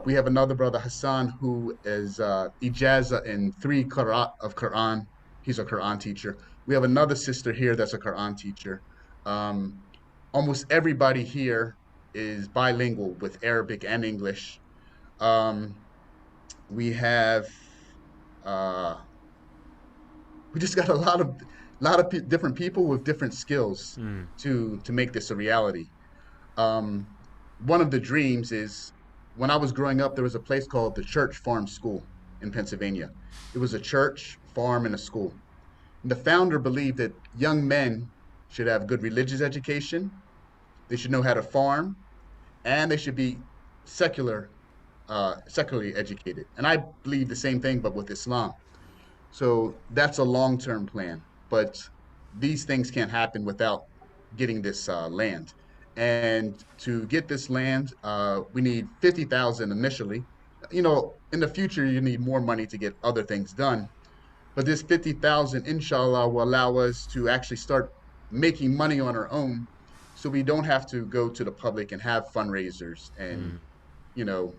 We have another brother, Hassan, who is ijaza in 3 Qur'an of Quran. He's a Quran teacher. We have another sister here that's a Quran teacher. Um, Almost everybody here is bilingual with Arabic and English. Um, we have uh, we just got a lot of different people with different skills to make this a reality. Um, One of the dreams is when I was growing up, there was a place called the Church Farm School in Pennsylvania. It was a church, farm, and a school. And the founder believed that young men should have good religious education, they should know how to farm, and they should be secularly educated. And I believe the same thing, but with Islam. So that's a long-term plan. But these things can't happen without getting this land. And to get this land, we need 50,000 initially. In the future, you need more money to get other things done. But this 50,000, inshallah, will allow us to actually start making money on our own, so we don't have to go to the public and have fundraisers and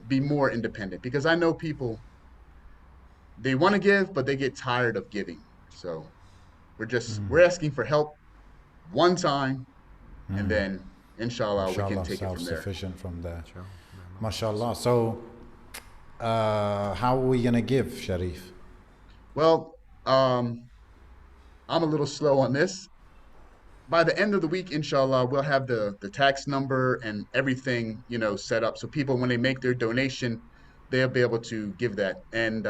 be more independent. Because I know people, they want to give, but they get tired of giving. So we're asking for help one time, and then inshallah we can Inshallah, take it from there. self-sufficient from there. Sure. MashaAllah. So, how are we gonna give, Sharif? Well, I'm a little slow on this. By the end of the week, inshallah, we'll have the tax number and everything, set up. So people, when they make their donation, they'll be able to give that. And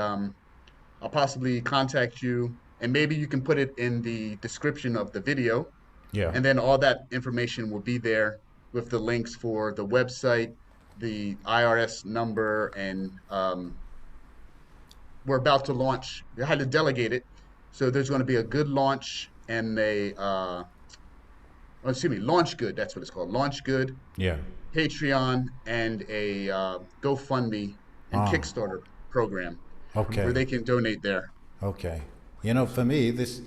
I'll possibly contact you, and maybe you can put it in the description of the video, Yeah. and then all that information will be there with the links for the website, the IRS number, and we're about to launch. We had to delegate it, so there's going to be a good launch and a excuse me, launch good. That's what it's called, launch good. Yeah. Patreon and a GoFundMe and Ah. Kickstarter program Okay. where they can donate there. Okay. You know, for me, this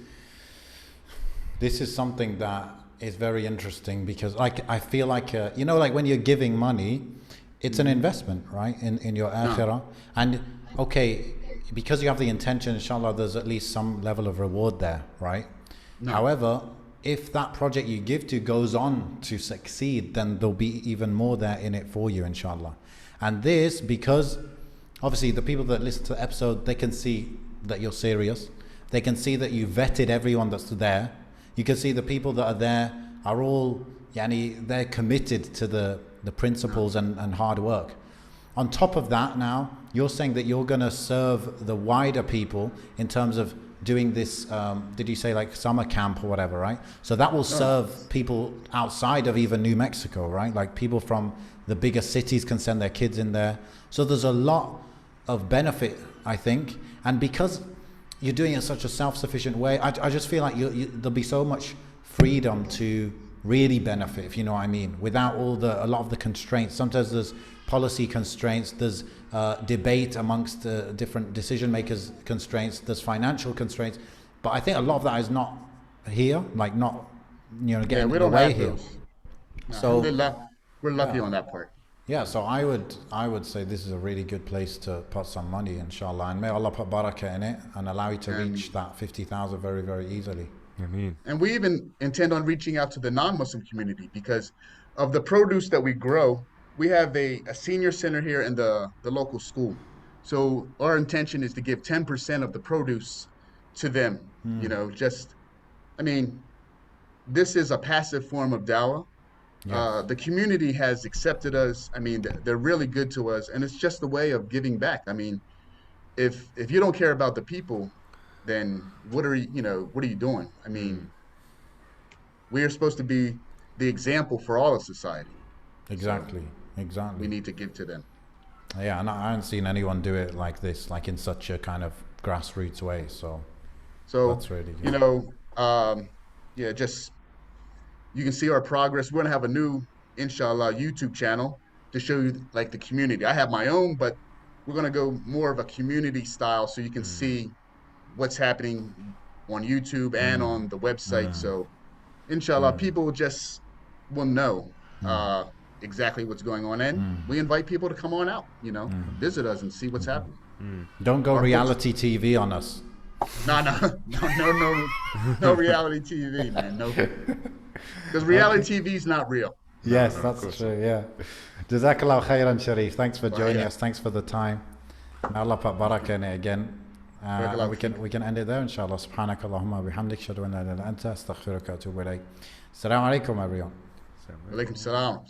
is something that is very interesting because, like, I feel like, you know, like when you're giving money, it's an investment, right, in your akhirah. And okay, because you have the intention, inshallah, there's at least some level of reward there, right? No. However, if that project you give to goes on to succeed, then there'll be even more there in it for you, inshallah. And this, because obviously the people that listen to the episode, they can see that you're serious. They can see that you vetted everyone that's there. You can see the people that are there are all, they're committed to the principles and hard work. On top of that, now, you're saying that you're going to serve the wider people in terms of doing this, did you say like summer camp or whatever, right? So that will serve people outside of even New Mexico, right? Like people from the bigger cities can send their kids in there. So there's a lot of benefit, I think. And because you're doing it in such a self-sufficient way, I just feel like there'll be so much freedom to really benefit, if you know what I mean, without a lot of the constraints. Sometimes there's policy constraints, there's debate amongst different decision makers constraints, there's financial constraints, but I think a lot of that is not here, like not, getting in the way here. No, So we're lucky on that part. yeah, so I would say this is a really good place to put some money, inshallah, and may Allah put barakah in it and allow you to reach that 50,000 very, very easily. I mean, And we even intend on reaching out to the non-Muslim community because of the produce that we grow. We have a senior center here in the local school. So our intention is to give 10% of the produce to them. This is a passive form of dawah. Yeah. The community has accepted us. I mean, they're really good to us, and it's just a way of giving back. I mean, if you don't care about the people, then what are you doing? I mean, we are supposed to be the example for all of society. Exactly. We need to give to them. Yeah, and I haven't seen anyone do it like this, like in such a kind of grassroots way. So that's really good. Just you can see our progress. We're gonna have a new, inshallah, YouTube channel to show you like the community. I have my own, but we're gonna go more of a community style so you can see what's happening on YouTube and on the website. So inshallah, people just will know exactly what's going on, and we invite people to come on out, visit us and see what's happening. Don't go reality TV on us. No reality TV, man. No, because reality TV is not real. Yes, that's true. Yeah. Jazakallah khairan, Shariyf. Thanks for joining us. Thanks for the time. May Allah put barakah in it again. We can end it there, inshallah. Subhanak Allahumma bihamdik, shadu an la ilaha illa anta, astaghfiruka wa atubu ilayk. Assalamu alaikum, everyone. Alaikum salam.